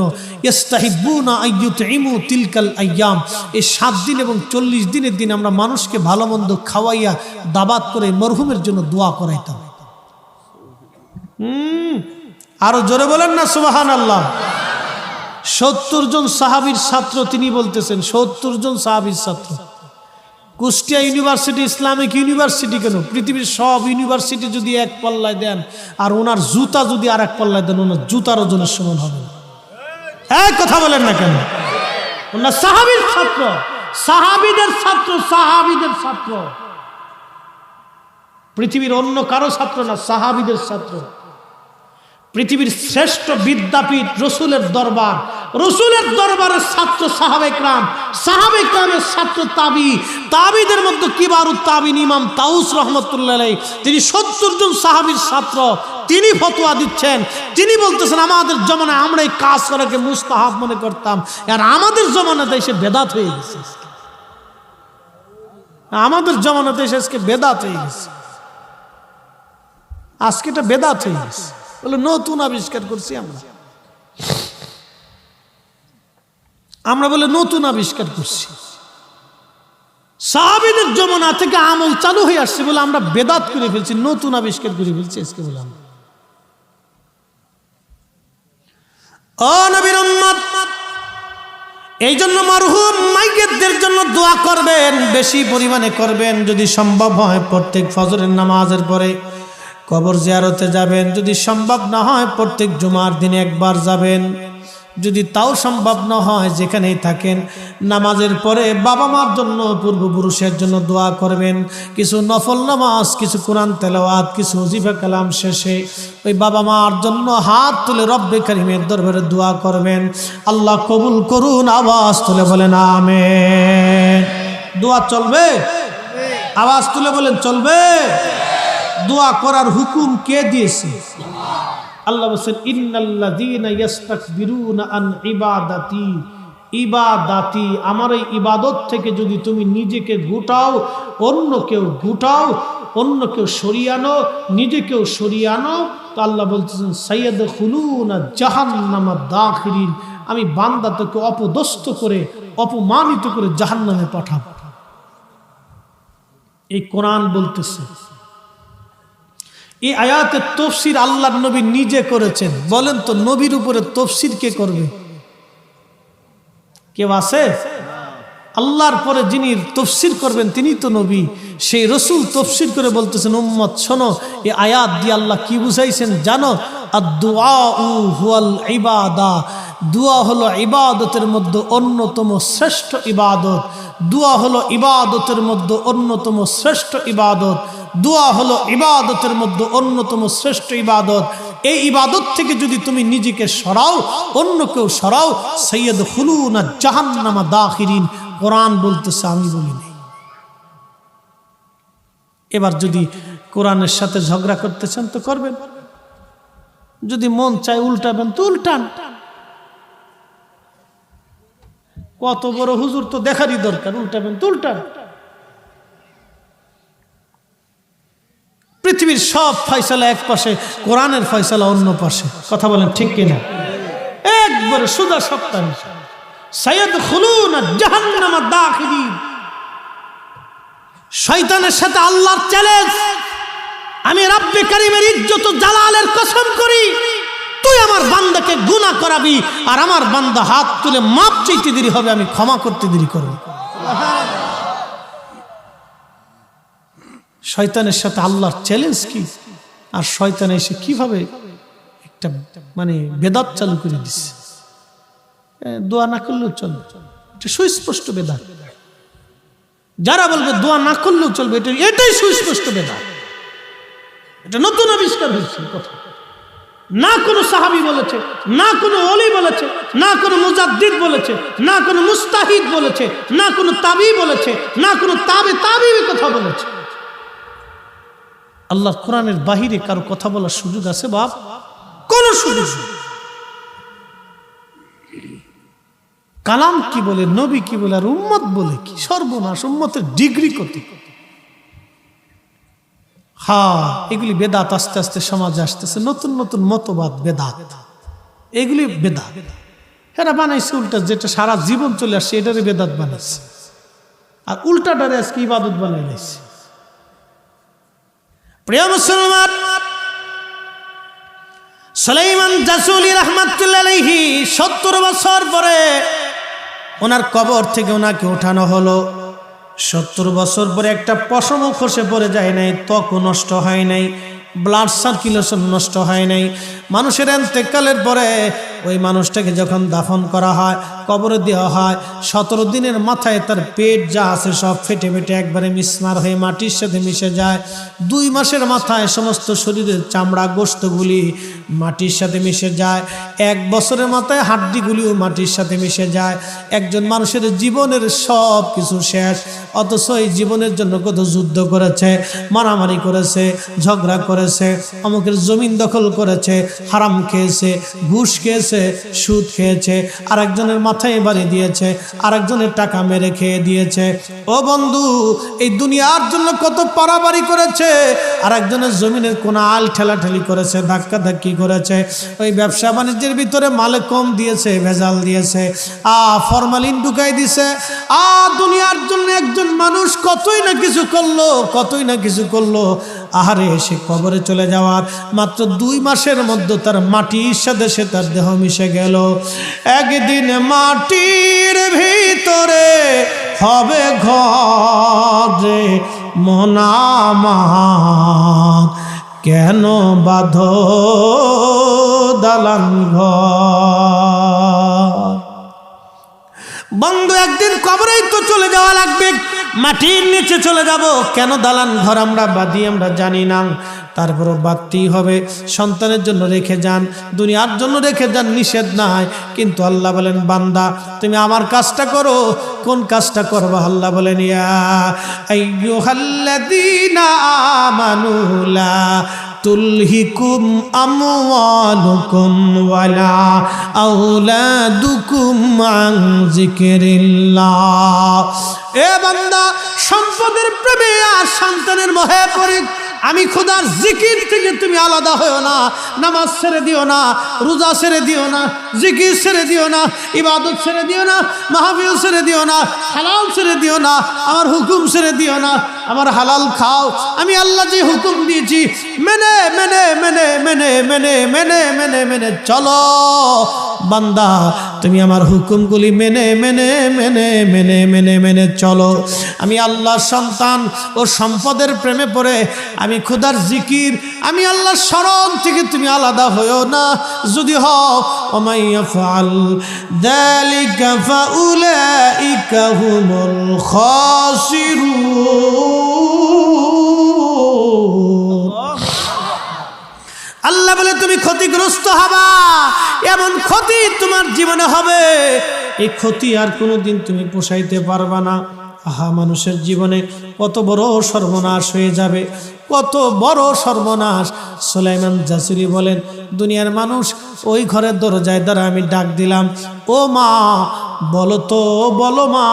ইস্তাহিবুনা আইয়ুতইমু তিলকাল আইয়াম, এই 7 দিন এবং 40 দিনের দিন আমরা মানুষকে ভালো মন্দ খাওয়াইয়া দাবাত করে মরহুমের জন্য দোয়া করাইতাম। আরো জোরে বলেন না সুবহানাল্লাহ। 70 জন সাহাবীর ছাত্র তিনি বলতেছেন, 70 জন সাহাবীর ছাত্র। কুষ্টিয়া ইউনিভার্সিটি ইসলামিক ইউনিভার্সিটি কেন, পৃথিবীর সব ইউনিভার্সিটি যদি এক পাল্লায় দেন আর ওনার জুতা যদি আর এক পাল্লায় দেন, ওনার জুতার ওজনের সমান হবে না। এক কথা বলেন না কেন? ওনার সাহাবীর ছাত্র, সাহাবীদের ছাত্র, সাহাবীদের ছাত্র, পৃথিবীর অন্য কারো ছাত্র না, সাহাবীদের ছাত্র। পৃথিবীর শ্রেষ্ঠ বিদ্যাপীঠ রসুলের দরবার, রসুলের দরবারের ছাত্র সাহাবে کرام, সাহাবে کرامের ছাত্র তাবি, তাবিদের মধ্যে কিবারুত তাবিন ইমাম তাউস রহমতুল্লাহ আলাইহি, তিনি 70 জন সাহাবীর ছাত্র। তিনি ফতোয়া দিচ্ছেন, তিনি বলতেছেন আমাদের জমানায় আমরা এই কাজ করাকে মুস্তাহাব মনে করতাম, আর আমাদের জমানাতে এসে বেদাত হয়ে গেছে। আমাদের জমানাতে এসে আজকে বেদাত হয়ে গেছে, আজকে এটা বেদাত হয়ে গেছে বলে নতুন আবিষ্কার করছি আমরা বলে নতুন আবিষ্কার করছি। সাহাবীদের জমানা থেকে আমল চালু হয়ে আসছে বলে আমরা বেদাত করে ফেলছি, নতুন আবিষ্কার করে ফেলছি আজকে বলে আমরা। ও নবীর উম্মত, এই জন্য মরহুম মাইয়েতদের জন্য দোয়া করবেন, বেশি পরিমাণে করবেন। যদি সম্ভব হয় প্রত্যেক ফজরের নামাজের পরে কবর জিয়ারতে যাবেন, যদি সম্ভব না হয় প্রত্যেক জুমার দিনে একবার যাবেন, যদি তাও সম্ভব না হয় যেখানেই থাকেন নামাজের পরে বাবা মার জন্য, পূর্বপুরুষের জন্য দোয়া করবেন। কিছু নফল নামাজ, কিছু কোরআন তেলাওয়াত, কিছু ওজিফা কালাম শেষে ওই বাবা মার জন্য হাত তুলে রব্বে কারিমের দরবারে দোয়া করবেন। আল্লাহ কবুল করুন, আওয়াজ তুলে বলেন আমিন। দোয়া চলবে? আওয়াজ তুলে বলেন চলবে? দোয়া করার হুকুম কে দিয়েছে? আল্লাহ বলেন ইন্নাল্লাযীনা ইস্তাকবিরুনা আন ইবাদাতি, ইবাদাতি, আমার এই ইবাদত থেকে যদি তুমি নিজেকে গুটাও, অন্য কেউ গুটাও, অন্য কেউ সরিয়ে আনো, নিজেকেও সরিয়ে আনো, তো আল্লাহ বলতেছেন সাইয়াদখুলুনা জাহান্নামা দাখিরিন, আমি বান্দা তোকে অপদস্থ করে, অপমানিত করে জাহান্নামে পাঠাবো। এই কোরআন বলতেছে। এই আয়াতের তাফসীর আল্লাহর নবী নিজে করেছেন। বলেন তো নবীর উপরে তাফসীর কে করবে? কেউ আছে? আল্লাহর পরে যিনি তাফসীর করবেন তিনি তো নবী। সেই রাসূল তাফসীর করে বলতেছেন উম্মত শোনো, এই আয়াত দিয়ে আল্লাহ কি বুঝাইছেন জানো? আদ-দুআউ হুয়াল ইবাদা, দোয়া হলো ইবাদতের মধ্যে অন্যতম শ্রেষ্ঠ ইবাদত। দোয়া হলো ইবাদতের মধ্যে অন্যতম শ্রেষ্ঠ ইবাদত। দোয়া হলো ইবাদতের মধ্যে অন্যতম শ্রেষ্ঠ ইবাদত। এই ইবাদত থেকে যদি তুমি নিজেকে সরাও, অন্য কেউ সরাও, সাইয়াদখুলুনা জাহান্নামা দাখিরিন। কোরআন বলতেছে, আমি বলি নাই। এবার যদি কোরআনের সাথে ঝগড়া করতে চান তো করবেন, যদি মন চায় উল্টাবেন তো উল্টান। কত বড় হুজুর তো দেখারই দরকার, উল্টাবেন তো উল্টান। পৃথিবীর সব ফয়সালা এক পাশে, কোরআনের ফয়সালা অন্য পাশে। কথা বলেন ঠিক কিনা? একবারে সুদা সপ্তাহ সাইয়াদখুলুনা জাহান্নামা দাখিরিন। শয়তানের সাথে আল্লাহর চ্যালেঞ্জ, আমি রব্বে কারীমের ইজ্জত ও জালালের কসম করি, তুই আমার বান্দাকে গুনাহ করাবি আর আমার বান্দা হাত তুলে মাপ চাইতে দেরি হবে, আমি ক্ষমা করতে দেরি করব। শয়তানের সাথে আল্লাহর চ্যালেঞ্জ কি! আর শয়তান এসে কিভাবে একটা মানে বেদাত চালু করে দিচ্ছে। দোয়া না করলেও চলবে, এটা সুস্পষ্ট বেদাত। যারা বলবে দোয়া না করলেও চলবে, এটাই সুস্পষ্ট বেদাত। এটা নতুন আবিষ্কার হয়েছে কথা। না কোনো সাহাবী বলেছে, না কোনো ওলি বলেছে, না কোনো মুজাদ্দিদ বলেছে, না কোনো মুস্তাহিদ বলেছে, না কোনো তাবি বলেছে, না কোনো তাবি কথা বলেছে। আল্লাহর কোরআনের বাহিরে কারো কথা বলার সুযোগ আছে বাপ? কোন সুযোগ নেই। কালাম কি বলে, নবী কি বলে, আর উম্মত বলে কি? সর্বনাশ! উম্মতের ডিগ্রি কত! হ্যাঁ, এগুলি বেদাত আস্তে আস্তে সমাজে আসতেছে। নতুন নতুন মতবাদ বেদাত, এগুলি বেদাত। এরা বানাইছে উল্টা, যেটা সারা জীবন চলে আসছে এটারে বেদাত বানাইছে, আর উল্টাটারে আজকে ইবাদত বানাই নিয়েছে। প্রিয় মুসলমান, সুলাইমান জাসুলি রাহমাতুল্লাহ আলাইহি 70 বছর পরে ওনার কবর থেকে ওনাকে উঠানো হলো। 70 বছর পরে একটা পশমও খসে পড়ে যায় নাই, ত্বকও নষ্ট হয় নাই, ব্লাড সার্কুলেশন নষ্ট হয় নাই। মানুষের ইন্তেকালের পরে ওই মানুষটাকে যখন দাফন করা হয়, কবরে দেওয়া হয়, 17 দিনের মাথায় তার পেট যা আছে সব ফেটে ফেটে একবারে মিসমার হয়ে মাটির সাথে মিশে যায়। 2 মাসের মাথায় সমস্ত শরীরের চামড়া গোশতগুলি মাটির সাথে মিশে যায়। 1 বছরের মাথায় হাড্ডিগুলিও মাটির সাথে মিশে যায়। একজন মানুষের জীবনের সব কিছু শেষ, অথচ এই জীবনের জন্য কত যুদ্ধ করেছে, মারামারি করেছে, ঝগড়া করেছে, অমুকের জমিন দখল করেছে, হারাম খেয়েছে, ঘুষ খেয়েছে, সুদ খেয়েছে, আরেকজনের মাথায় বাড়ি দিয়েছে, আরেকজনের টাকা মেরে খেয়ে দিয়েছে। ও বন্ধু, এই দুনিয়ার জন্য কত পারাবারি করেছে, আরেকজনের জমিনের কোনা আল ঠেলাঠেলি করেছে, ধাক্কা ধাক্কি করেছে। ওই ব্যবসা বাণিজ্যের ভিতরে মালে কম দিয়েছে, ভেজাল দিয়েছে, ফরমালিন ঢুকাই দিছে। দুনিয়ার জন্য একজন মানুষ কতই না কিছু করলো, কতই না কিছু করলো। আহারে, সে কবরে চলে যাওয়ার মাত্র 2 মাসের মধ্যে তার মাটির সাথে সে তার দেহ মিশে গেল। একদিন মাটির ভিতরে হবে ঘরে মনামার, কেন বাঁধো দালান ঘর। বন্ধু, একদিন কবরেই তো চলে যাওয়া লাগবে, মাটির নিচে চলে যাব, কেন দালান ঘর আমরা বাঁধি আমরা জানি না, তারপরও বাঁধতেই হবে। সন্তানের জন্য রেখে যান, দুনিয়ার জন্য রেখে যান, নিষেধ নাই, কিন্তু আল্লাহ বলেন বান্দা তুমি আমার কাজটা করো। কোন কাজটা করবা? আল্লাহ বলেন ইয়া আইয়ুহাল্লাযীনা আমানু লা তুলহিকুম আমওয়ালুকুম ওয়ালা আওলাদুকুম আন যিকরিল্লাহ। এ বান্দা, সম্পদের প্রেমে আর সন্তানের মোহে পড়ে আমি খোদার জিকির থেকে তুমি আলাদা হও না। নামাজ ছেড়ে দিও না, রোজা ছেড়ে দিও না, জিকির ছেড়ে দিও না, ইবাদত ছেড়ে দিও না, মাহফিল ছেড়ে দিও না, হালাল ছেড়ে দিও না, আমার হুকুম ছেড়ে দিও না। আমার হালাল খাও, আমি আল্লাহ যে হুকুম দিয়েছি মেনে মেনে মেনে মেনে মেনে মেনে মেনে মেনে চলো। বান্দা, তুমি আমার হুকুমগুলি মেনে মেনে মেনে মেনে মেনে মেনে চলো। আমি আল্লাহর সন্তান ও সম্পদের প্রেমে পড়ে আমি খোদার জিকির, আমি আল্লাহর স্মরণ থেকে তুমি আলাদা হইও না। যদি হও, ওমাই ইয়াফআল যালিকা ফাউলাইকা হুমুল খাসিরুন। আল্লাহ বলে তুমি ক্ষতিগ্রস্ত হবা, এমন ক্ষতি তোমার জীবনে হবে, এই ক্ষতি আর কোনোদিন তুমি পোষাইতে পারবা না। আহা, মানুষের জীবনে কত বড় সর্বনাশ হয়ে যাবে, কত বড় সর্বনাশ। সুলাইমান জাসুরি বলেন, দুনিয়ার মানুষ ওই ঘরের দরজায় দ্বারা আমি ডাক দিলাম, ও মা বলো তো, বলো মা,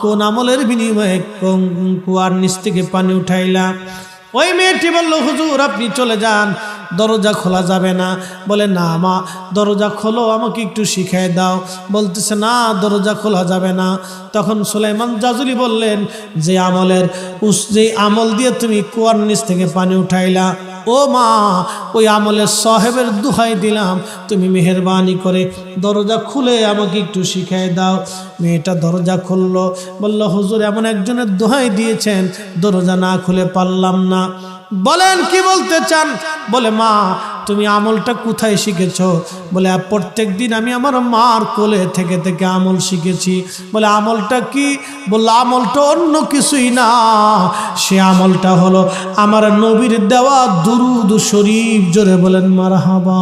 কোন আমলের বিনিময়ে কুয়ার নিচ থেকে পানি উঠাইলাম। ওই মেয়েটি বলল, হুজুর আপনি চলে যান, দরজা খোলা যাবে না। বলে, না মা, দরজা খোলো, আমাকে একটু শিখাই দাও। বলতেছে, না, দরজা খোলা যাবে না। তখন সুলাইমান জাজুলি বললেন, যে আমল দিয়ে তুমি কুয়ার নিচ থেকে পানি উঠাইলা, ও মা, ওই আমলের সাহেবের দোহাই দিলাম, তুমি মেহেরবানি করে দরজা খুলে আমাকে একটু শিখাই দাও। মেয়েটা দরজা খুললো, বলল, হুজুর এমন একজনের দোহাই দিয়েছেন, দরজা না খুলে পারলাম না। বলেন কি বলতে চান? বলে, মা তুমি আমলটা কোথায় শিখেছো? বলে, প্রত্যেক দিন আমি আমার মার কোলে থেকে থেকে আমল শিখেছি। বলে, আমলটা কি? বললো, আমলটা অন্য কিছুই না, সে আমলটা হলো আমার নবীর দেওয়া দুরুদ শরীফ। জোরে বলেন মারহাবা।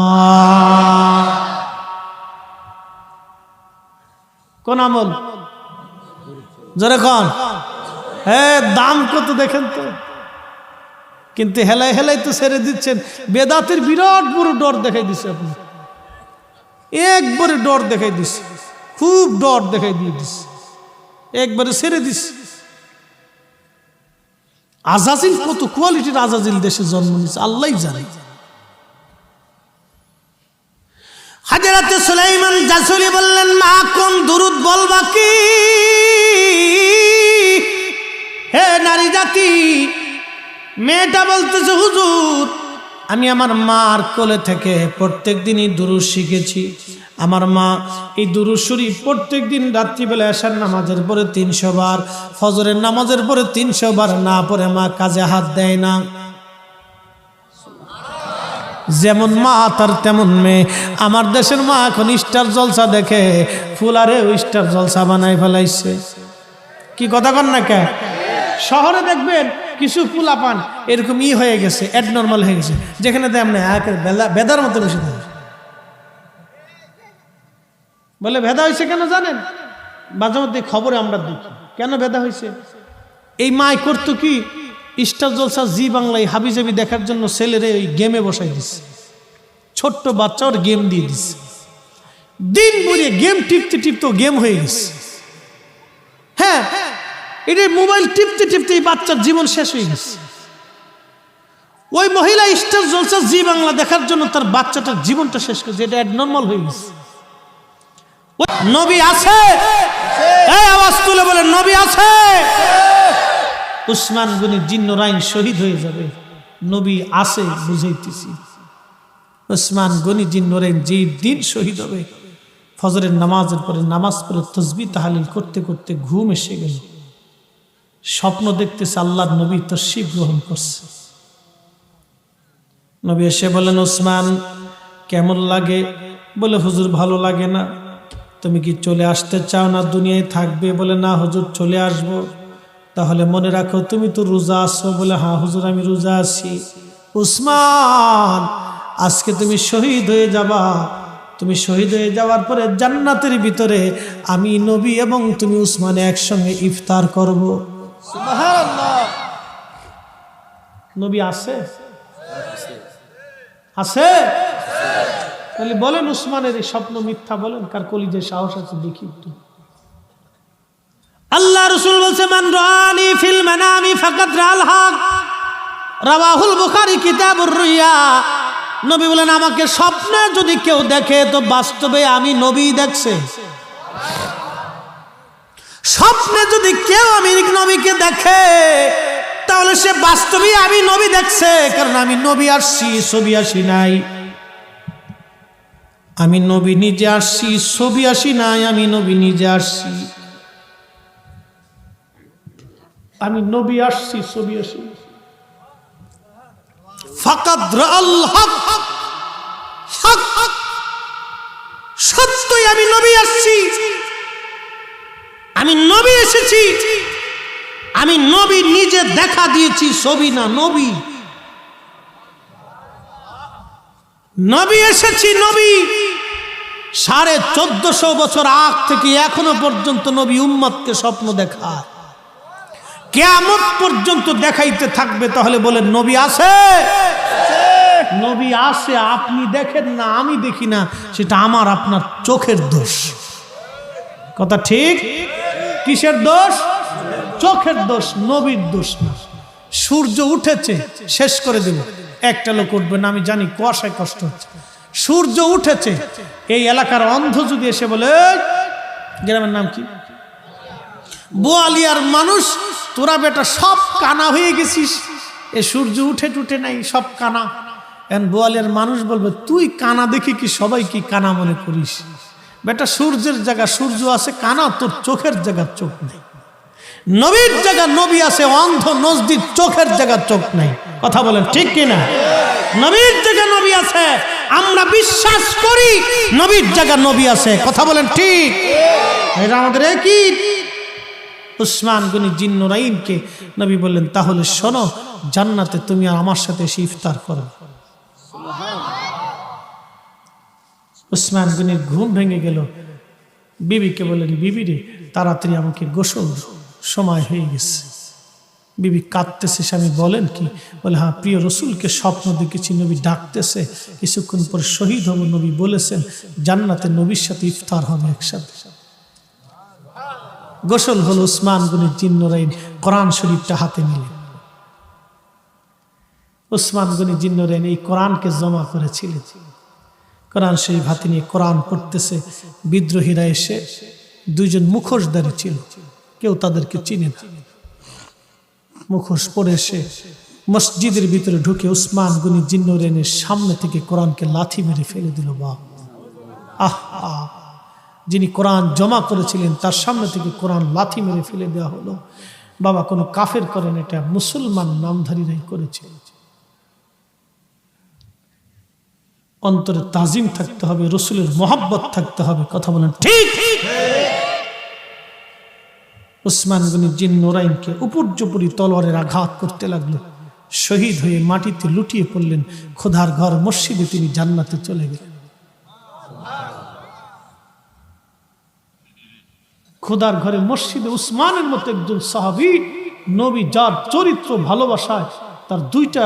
কোন আমল? জোরে কোন? হ্যাঁ, দাম কত দেখেন তো। কিন্তু হেলাই হেলাই তো ছেড়ে দিচ্ছেন। বেদাতের বিরাট বড় ডর দেখাই দিচ্ছে আপনি, একবারে ডর দেখাই দিচ্ছে, খুব ডর দেখাই দিয়ে দিচ্ছে, একবারে ছেড়ে দিচ্ছে। আজাজিল কত কোয়ালিটির আজাজিল দেশে জন্ম নিচ্ছে আল্লাহই জানে। হযরতে সুলাইমান জাসুরি বললেন, মা কোন দুরুদ বলবা কি? হে নারী জাতি, মেয়েটা বলতেছে, হুজুর আমি আমার মার কোলে থেকে প্রত্যেক দিনই দুরূদ শিখেছি। আমার মা এই দুরূদ শরীফ প্রত্যেক দিন রাত্রিবেলা এশার নামাজের পরে 300 বার, ফজরের নামাজের পরে 300 বার না পড়ে মা কাজে হাত দেয় না। যেমন মা তার তেমন মেয়ে। আমার দেশের মা এখন স্টার জলসা দেখে ফুলারে স্টার জলসা বানাই ফেলাইছে। কি কথা কন না কে? শহরে দেখবেন কিছু ফুলা পান এরকম হয়ে গেছে, অ্যাডনর্মাল হয়ে গেছে, যেখানে তেমনি বেদার মতো বসে থাকে। বলে ভেদা হয়েছে কেন জানেন? মাঝে মধ্যে খবরে আমরা দেখি কেন ভেদা হয়েছে। এই মাই করতো কি, স্টার জলসা জি বাংলায় হাবিজাবি দেখার জন্য ছেলেরে ওই গেমে বসাই দিচ্ছে। ছোট্ট বাচ্চা ওর গেম দিয়ে দিচ্ছে, দিন ভরে গেম টিপতে টিপতে গেম হয়ে গেছে। হ্যাঁ, এটা মোবাইল টিপতে টিপতে এই বাচ্চার জীবন শেষ হয়ে গেছে। ওই মহিলা স্টার জলসা জি বাংলা দেখার জন্য তার বাচ্চাটার জীবনটা শেষ করেছে। এটা অ্যাবনর্মাল হয়ে গেছে। নবী আছে, এই আওয়াজ তুলে বলে নবী আছে। উসমান গনি জিন্নুরাইন শহীদ হয়ে যাবে, নবী আছে বুঝাইতেছি। উসমান গনি জিন্নুরাইন যে দিন শহীদ হবে, ফজরের নামাজের পরে নামাজ পড়ে তাসবিহ তাহলিল করতে করতে ঘুম এসে গেল। স্বপ্ন দেখতেছে আল্লাহর নবী তাশরীফ গ্রহণ করছে। নবী এসে বলেন, উসমান কেমন লাগে? বলে হুজুর ভালো লাগে না। তুমি কি চলে আসতে চাও না দুনিয়ায় থাকবে? বলে না হুজুর চলে আসব। তাহলে মনে রাখো তুমি তো রোজা আছো। বলে হ্যাঁ হুজুর আমি রোজা আছি। উসমান আজকে তুমি শহীদ হয়ে যাবা। তুমি শহীদ হয়ে যাওয়ার পরে জান্নাতের ভিতরে আমি নবী এবং তুমি উসমান একসঙ্গে ইফতার করব। সুবহানাল্লাহ। নবী আছে আছে তাহলে বলেন উসমানের এই স্বপ্ন মিথ্যা? বলেন কার কলিজায় সাহস আছে দেখি একটু। আল্লাহ রাসূল বলেছে মান রাআনি ফিল মানামি ফাকাদ রাআল হক, রাওয়াহুল বুখারী কিতাবুর রুইয়া। নবী বলেন আমাকে স্বপ্নে যদি কেউ দেখে তো বাস্তবে আমি নবী দেখছে। স্বপ্নে যদি কেউ আমি নবীকে দেখে তাহলে সে বাস্তবে আমি নবী দেখছে, কারণ আমি নবী আসছি ছবি আসি নাই। আমি নবী নিজে আসছি ছবি আসি নাই, আমি নবী নিজে আসছি। আমি নবী আসছি ছবি আসি। ফাকাদ রাআল হক, হক সত্যই আমি নবী আসছি। আমি নবী এসেছি, আমি নবী নিজে দেখা দিয়েছি, ছবি না নবী। নবী এসেছি নবী। 1450 বছর আগ থেকে এখনো পর্যন্ত নবী উম্মতকে স্বপ্ন দেখায়, কিয়ামত পর্যন্ত দেখাইতে থাকবে। তাহলে বলেন নবী আছে? নবী আছে, আপনি দেখেন না আমি দেখি না, সেটা আমার আপনার চোখের দোষ। কথা ঠিক? কিসের দোষ? চোখের দোষ, নবীর দোষ না। সূর্য উঠেছে, শেষ করে দেব, একটা লোক উঠবে না, আমি জানি কুয়াশায় কষ্ট হচ্ছে। সূর্য উঠেছে, এই এলাকার অন্ধ যদি এসে বলে গ্রামের নাম কি, বোয়ালিয়ার মানুষ, তোরা বেটা সব কানা হয়ে গেছিস, এ সূর্য উঠে টুটে নাই, সব কানা। এখন বোয়ালিয়ার মানুষ বলবে তুই কানা দেখি কি সবাই কি কানা মনে করিস? বেটা সূর্যের জায়গা সূর্য আছে, কানা তোর চোখের জায়গা চোখ নেই। নবীর জায়গা নবী আছে, অন্ধ নজদির চোখের জায়গা চোখ নাই। কথা বলেন ঠিক কিনা? নবীর জায়গা নবী আছে, আমরা বিশ্বাস করি নবীর জায়গা নবী আছে। কথা বলেন ঠিক? এটা আমাদের একই। উসমান গনি জিন্নুরাইনকে নবী বললেন তাহলে শোনো, জান্নাতে তুমি আর আমার সাথে এসে ইফতার করো। উসমান গনির ঘুম ভেঙে গেল। বিবিকে বললেন বিবি রে তাড়াতাড়ি আমাকে গোসল, সময় হয়ে গেছে। বিবি কাঁদতেছে। স্বামী বলেন কি? বলে হ্যাঁ প্রিয় রসুলকে স্বপ্ন দেখেছি, নবী ডাকতেছে, কিছুক্ষণ পরে শহীদ হব। নবী বলেছেন জান্নাতে নবীর সাথে ইফতার হবে একসাথে। গোসল হল। উসমান গনি জিন্নুরাইন কোরআন শরীফটা হাতে নিলেন। উসমান গনি জিন্নুরাইন এই কোরআনকে জমা করেছিলেন। কোরআন শরীফ হাতে নিয়ে কোরআন পড়তেছে। বিদ্রোহীরা এসে, দুইজন মুখোশধারী ছিল, কেউ তাদেরকে চিনে না। মুখোশ পরে এসে মসজিদের ভিতরে ঢুকে উসমান গনি জিন্নুরাইনের সামনে থেকে কোরআনকে লাথি মেরে ফেলে দিল। বাপ, আহা, যিনি কোরআন জমা করেছিলেন তার সামনে থেকে কোরআন লাথি মেরে ফেলে দেওয়া হলো। বাবা, কোনো কাফের করেন, এটা মুসলমান নামধারীরাই করেছে। অন্তরে তাজিম থাকতে হবে, রসুলের মোহাব্বত থাকতে হবে। কথা বলেন ঠিক? উসমান গনি জিন্নুরাইনকে উপর্যুপরি তলোয়ারের আঘাত করতে লাগলো। শহীদ হয়ে মাটিতে লুটিয়ে পড়লেন। খোদার ঘর মসজিদে তিনি জান্নাতে চলে গেলেন। খোদার ঘরে মসজিদে উসমানের মতো একজন সাহাবী, নবী, যার চরিত্র ভালোবাসায় তার দুইটা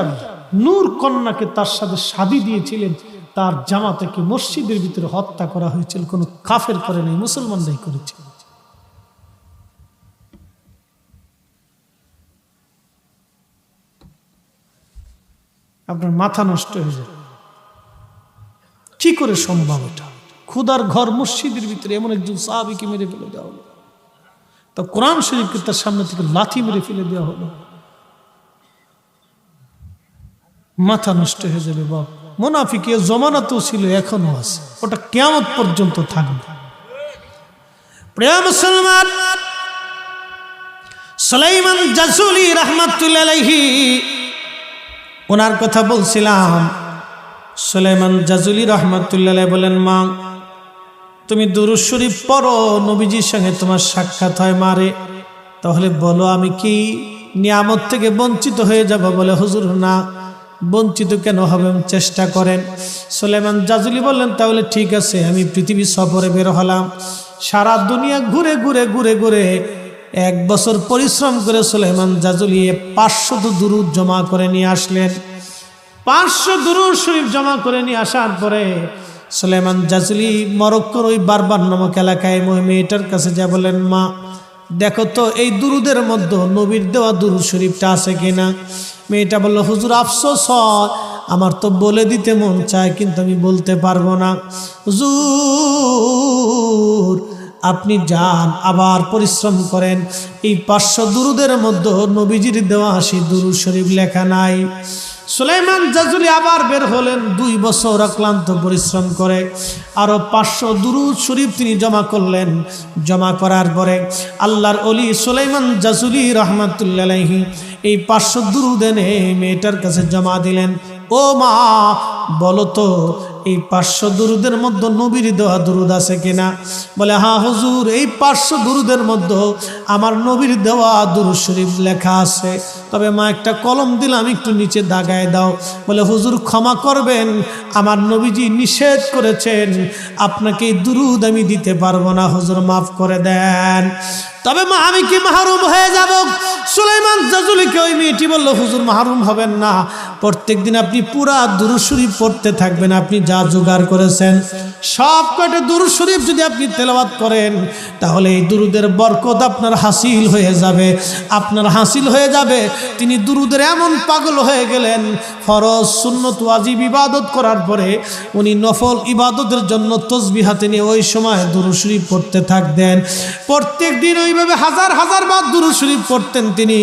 নূর কন্যাকে তার সাথে শাদী দিয়েছিলেন, তার জামাতাকে মসজিদের ভিতরে হত্যা করা হয়েছিল। কোনো কাফের করে নাই, মুসলমানরাই করেছে। আপনার মাথা নষ্ট হয়ে যায়। কি করে সম্ভব এটা? খুদার ঘর মসজিদের ভিতরে এমন একজন সাহাবীকে মেরে ফেলে দেওয়া হলো। তো কোরআন শরীফকে তার সামনে থেকে লাথি মেরে ফেলে দেওয়া হলো। মাথা নষ্ট হয়ে যাবে বাপ। মুনাফিকের জমানাতেও ছিল, এখনো আছে, ওটা কিয়ামত পর্যন্ত থাকবে। প্রিয় মুসলমান, সুলাইমান জাসুলি রাহমাতুল্লাহি আলাইহি, ওনার কথা বলছিলাম। সুলাইমান জাজুলি রাহমাতুল্লাহি আলাইহি বলেন, মা তুমি দুরূদ শরীফ পড়ো, নবীজির সঙ্গে তোমার সাক্ষাৎ হয় মারে, তাহলে বলো আমি কি নিয়ামত থেকে বঞ্চিত হয়ে যাব? বলে, হুজুর না, বঞ্চিত কেন হবেন, চেষ্টা করেন। সুলাইমান জাজুলি বললেন, তাহলে ঠিক আছে, আমি পৃথিবী সফরে বের হলাম। সারা দুনিয়া ঘুরে ঘুরে ঘুরে ঘুরে 1 বছর পরিশ্রম করে সুলাইমান জাজুলি 500 দুরূদ জমা করে নিয়ে আসলেন। 500 দুরূদ শরীফ জমা করে নিয়ে আসার পরে সুলাইমান জাজুলি মরক্কোর ওই বারবার নামক এলাকায় মেয়েটার কাছে যা বলেন, মা দেখো তো এই দুরুদের মধ্যে নবীর দেওয়া দুরূদ শরীফটা আছে কিনা। মেয়েটা বলল, হুজুর আফসোস হয়, আমার তো বলে দিতে মন চায়, কিন্তু আমি বলতে পারবো না। হুজুর আপনি যান, আবার পরিশ্রম করেন, এই 500 দুরুদের মধ্যে নবীজির দেওয়া সেই দুরূদ শরীফ লেখা নাই। সুলাইমান জাজুলি আবার বের হলেন, 2 বছর অক্লান্ত পরিশ্রম করে আরো 500 দুরূদ শরীফ তিনি জমা করলেন। জমা করার পরে আল্লাহর ওলি সুলাইমান জাজুলি রাহমাতুল্লাহি আলাইহি এই 500 দুরূদ এনে মেয়েটার কাছে জমা দিলেন। ও মা, বলো তো এই 500 দুরুদের মধ্যে নবীর দেওয়া দুরুদ আছে কিনা? বলে, হ্যাঁ হুজুর, এই 500 দুরুদের মধ্যে আমার নবীর দেওয়া দুরূদ শরীফ লেখা আছে। তবে মা একটা কলম দিলাম, একটু নিচে দাগায় দাও। বলে, হুজুর ক্ষমা করবেন, আমার নবীজি নিষেধ করেছেন, আপনাকে এই দুরুদ আমি দিতে পারবো না, হুজুর মাফ করে দেন। তবে মা আমি কি মাহরুম হয়ে যাব? সুলাইমান জাজুলিকে ওই মেয়েটি বলল, হুজুর মাহরুম হবেন না, প্রত্যেক দিন আপনি পুরা দুরূদ শরীফ পড়তে থাকবেন। আপনি যা জোগাড় করেছেন সব কয়টা দুরূদ শরীফ যদি আপনি তেলাওয়াত করেন, তাহলে এই দুরুদের বরকত আপনার হাসিল হয়ে যাবে, আপনার হাসিল হয়ে যাবে। তিনি দুরুদের এমন পাগল হয়ে গেলেন, ফরজ সুন্নত ওয়াজিব ইবাদত করার পরে উনি নফল ইবাদতের জন্য তসবিহ হাতে নিয়ে ওই সময় দুরূদ শরীফ পড়তে থাকতেন। প্রত্যেক দিন ওইভাবে হাজার হাজার বার দুরূদ শরীফ পড়তেন তিনি।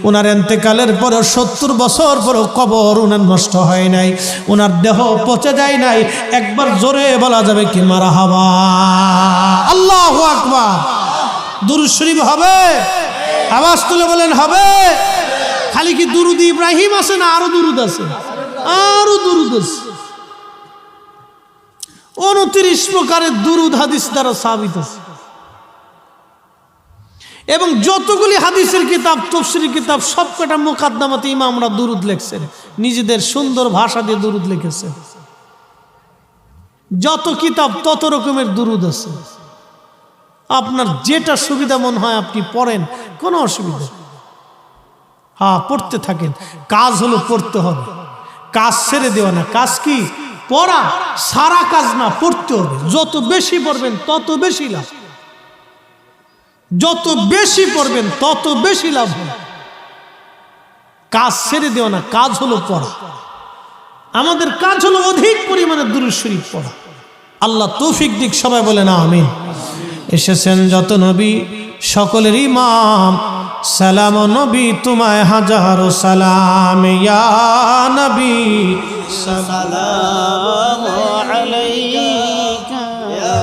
ওনার ইন্তেকালের পরে 70 বছর পরে কবর ওনার নষ্ট হয় নাই, ওনার দেহ পচে যায় নাই। একবার জোরে বলা যাবে কি মারহাবা, আল্লাহু আকবার। দুরূদ শরীফ হবে, আওয়াজ তুলে বলেন হবে। খালি কি দুরুদ ইব্রাহিম আছে না আরো দুরুদ আছে? আরো দুরুদ আছে। 29 প্রকারের দুরুদ হাদিস দ্বারা সাবিত আছে। এবং যতগুলি হাদিসের কিতাব, তাফসীরের কিতাব, সবকটা মুকাদ্দামাতে ইমামরা দুরুদ লিখছেন, নিজেদের সুন্দর ভাষা দিয়ে দুরুদ লিখেছেন। যত কিতাব তত রকমের দুরুদ আছে। আপনার যেটা সুবিধা মনে হয় আপনি পড়েন, কোনো অসুবিধা। হ্যাঁ, পড়তে থাকেন। কাজ হলো পড়তে হবে, কাজ ছেড়ে দেওয়া না। কাজ কি? পড়া। সারা কাজ না, পড়তে হবে। যত বেশি পড়বেন তত বেশি লাভ, যত বেশি পড়বেন তত বেশি লাভ হবে। কাজ ছেড়ে দেওয়া না, কাজ হলো পড়া। আমাদের কাজ হলো অধিক পরিমাণে দুরূদ শরীফ পড়া। আল্লাহ তৌফিক দিক, সবাই বলে না আমিন। এসেছেন যত নবী সকলের ইমাম সালাম নবী তোমায় হাজারো সালাম ইয়া নবী সালাম আলাইকা ইয়া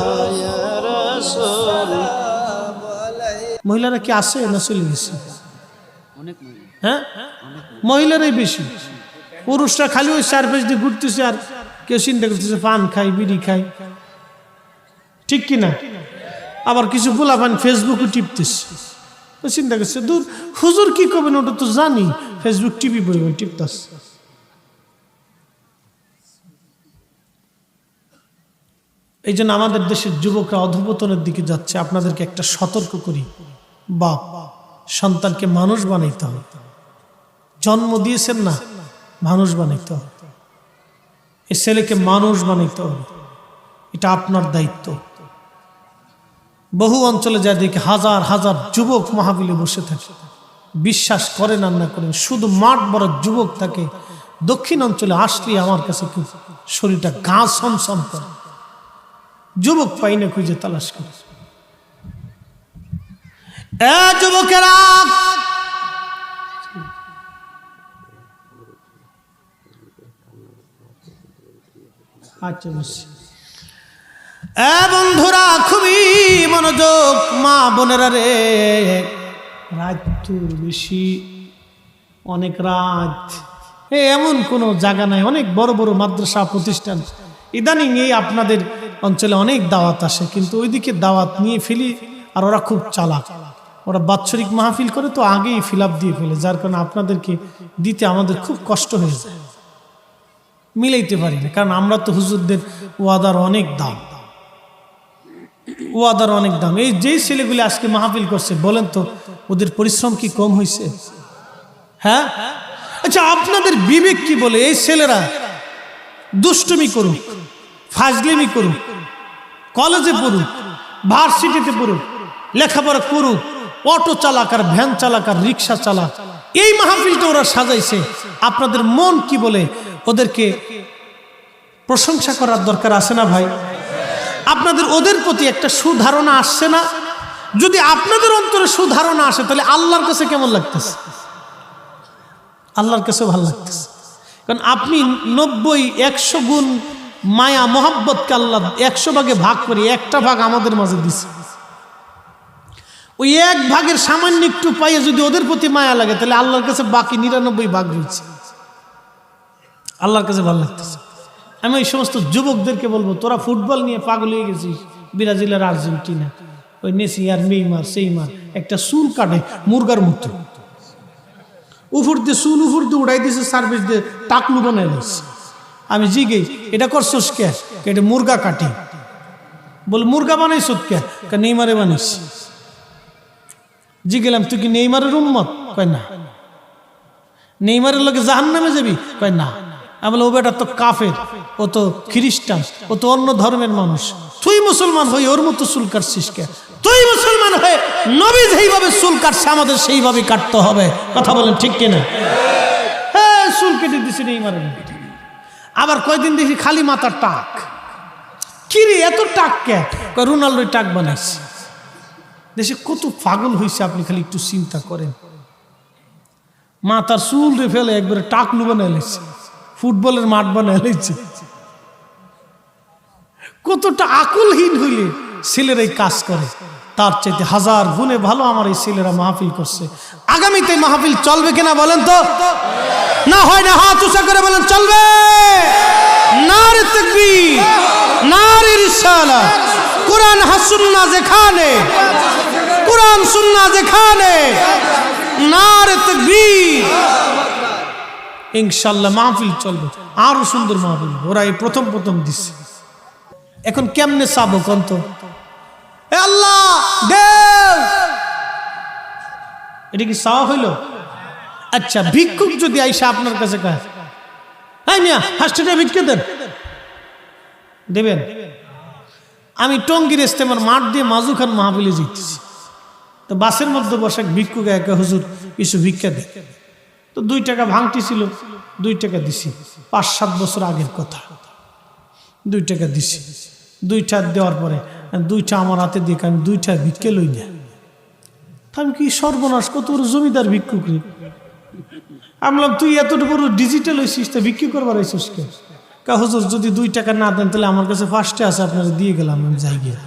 রাসূল। মহিলারা কি আছে না চলে গেছে? হ্যাঁ, মহিলারাই বেশি। পুরুষরা খালি ওই সার্ভিস দিয়ে ঘুরতেছে আর কেউ চিন্তা করতেছে পান খাই বিড়ি খাই, ঠিক কিনা? আবার কিছু পোলাপান ফেসবুকে টিপতেছে, চিন্তা করছে দূর হুজুর কি করবেন ওটা তো জানি, ফেসবুক টিপি পরিবেন টিপতাস। এই জন্য আমাদের দেশের যুবকরা অধঃপতনের দিকে যাচ্ছে। আপনাদেরকে একটা সতর্ক করি, বাপ সন্তানকে মানুষ বানাইতে হবে। জন্ম দিয়েছেন না, মানুষ বানাইতে হবে। এই ছেলেকে মানুষ বানাইতে হবে, এটা আপনার দায়িত্ব। বহু অঞ্চলে যা দেখি হাজার হাজার যুবক মাহফিলে বসে থাকে, বিশ্বাস করেন আর না করেন, শুধু মাঠ বড় যুবক থাকে। দক্ষিণ অঞ্চলে আসলে আমার কাছে খুব শরীরটা গা সমসম করে, যুবক পাই না, খুঁজে তালাশ করে। যুবকেরা আচ্ছা বসছি। বন্ধুরা খুবই মনোযোগ, মা বোনেরা রে, রাত তো বেশি, অনেক রাত, এমন কোনো জায়গা নাই। অনেক বড় বড় মাদ্রাসা প্রতিষ্ঠান ইদানিং এই আপনাদের অঞ্চলে অনেক দাওয়াত আসে, কিন্তু ওইদিকে দাওয়াত নিয়ে ফেলি। আর ওরা খুব চালাক, ওরা বাৎসরিক মাহফিল করে তো আগেই ফিল আপ দিয়ে ফেলে, যার কারণে আপনাদেরকে দিতে আমাদের খুব কষ্ট হয়ে যায়, মিলাইতে পারি না। কারণ আমরা তো হুজুরদের ওয়াদার অনেক দাম, ওয়াদার অনেক দাম। এই যেই ছেলেগুলি আজকে মাহফিল করছে, বলেন তো ওদের পরিশ্রম কি কম হয়েছে? হ্যাঁ, আচ্ছা আপনাদের বিবেক কি বলে? এই ছেলেরা দুষ্টুমি করুক, ফাজলিমি করুক, কলেজে পড়ুক, ভার্সিটিতে পড়ুক, লেখাপড়া করুক, অটো চালাক আর ভ্যান চালাক আর রিক্সা চালাক, এই মাহফিলটা ওরা সাজাইছে, আপনাদের মন কি বলে? ওদেরকে প্রশংসা করার দরকার আছে না ভাই? আপনাদের ওদের প্রতি একটা সুধারণা আসছে না? যদি আপনাদের অন্তরে সুধারণা আসে, তাহলে আল্লাহর কাছে কেমন লাগতেছে? আল্লাহর কাছে ভালো লাগতেছে। কারণ আপনি 90-100 গুণ মায়া মোহাব্বতকে আল্লাহ 100 ভাগে ভাগ করে একটা ভাগ আমাদের মাঝে দিছে। ওই এক ভাগের সামান্য একটু পাইয়ে যদি ওদের প্রতি মায়া লাগে, তাহলে আল্লাহর কাছে বাকি 99 ভাগ রয়েছে। আল্লাহর কাছে ভালো লাগতেছে। আমি ওই সমস্ত যুবকদেরকে বলবো, তোরা ফুটবল নিয়ে পাগল হয়ে গেছিস, ব্রাজিল আর আর্জেন্টিনা, ওই মেসি আর নেইমার সেইমার, একটা চুল কাটে মুরগার মতো, উপর দিয়ে চুল উপর দিয়ে উড়াই দিয়েছে, সার্ভিস দিয়ে টাকলু বানাই দিচ্ছে। আমি জিগে এটা করছোস কে? এটা মুরগা কাটি। বল মুরগা বানাইছ কে? নেইমারে বানাইস। জি গেলাম তুই কি নেইমারের উম্মত? কয় না। নেইমারের লোকে জাহান্নামে যাবি? কয় না। আমি বললাম ও বেটা তো কাফের, ও তো খ্রিস্টান, ও তো অন্য ধর্মের মানুষ, তুই মুসলমান হয়ে ওর মতো চুল কাটছিস কে? তুই মুসলমান হয়ে নবী যেইভাবে চুল কাটছে আমাদের সেইভাবে কাটতে হবে। কথা বলেন ঠিক কিনা? হ্যাঁ, চুল কেটে দিছি নেইমারের। আবার কয়দিন দেখি খালি মাথার টাক। কিরে এত টাক কে? রোনাল্ডোর টাক বানাইছে। দেশে কত পাগল হয়েছে আপনি খালি একটু চিন্তা করেন। মাথার চুল রে ফেলে একবারে টাকলু বানাইছে, ফুটবলের মাঠ বানাইছে। কতটা আকলহীন হইলে ছেলেরা এই কাজ করে। তার চাইতে হাজার গুণে ভালো আমার এই ছেলেরা মাহফিল করছে। আগামীতে মাহফিল চলবে কিনা বলেন তো? না হয় না হাত উঁচা করে বলেন চলবে। নারে তাকবীর, নারে রিসালাত। কোরআন হাসুন্নাহ যেখানে, কোরআন সুন্নাহ যেখানে, নারে তাকবীর। ইনশাআল্লাহ মাহফিল চলবে, আরো সুন্দর মাহফিল। ওরা এই প্রথম প্রথম দিচ্ছে। এখন কেমনে চাবো কন্ত? আল্লাহ দেও, এটা কি চাওয়া হইল? আচ্ছা ভিক্ষুক যদি আইসা আপনার কাছে কয়, হ্যাঁ মিয়া 5 টাকা ভিক্ষা দেন, দেবেন? আমি টঙ্গীর ইস্তেমার মাঠ দিয়ে মাজু খান মাহফিলে জিতেছি, তো বাসের মধ্যে বসে ভিক্ষুক একা, হুজুর কিছু ভিক্ষা দেন। তো 2 টাকা ভাঙটি ছিল, 2 টাকা দিছি। 5-7 বছর আগের কথা। 2 টাকা দিছি। 2টা দেওয়ার পরে 2টা আমার হাতে দিয়ে আমি 2টা ভিক্ষে লই না। আমি কি সর্বনাশ, কত বড় জমিদার ভিক্ষুক রে। আমি বললাম তুই এতটা বড় ডিজিটাল হয়েছিস, তা ভিক্ষু করবার হয়েছিস কে? হুজুর যদি 2 টাকা না দেন তাহলে আমার কাছে 5টে আছে, আপনারা দিয়ে গেলাম, আমি যাই গিয়ে।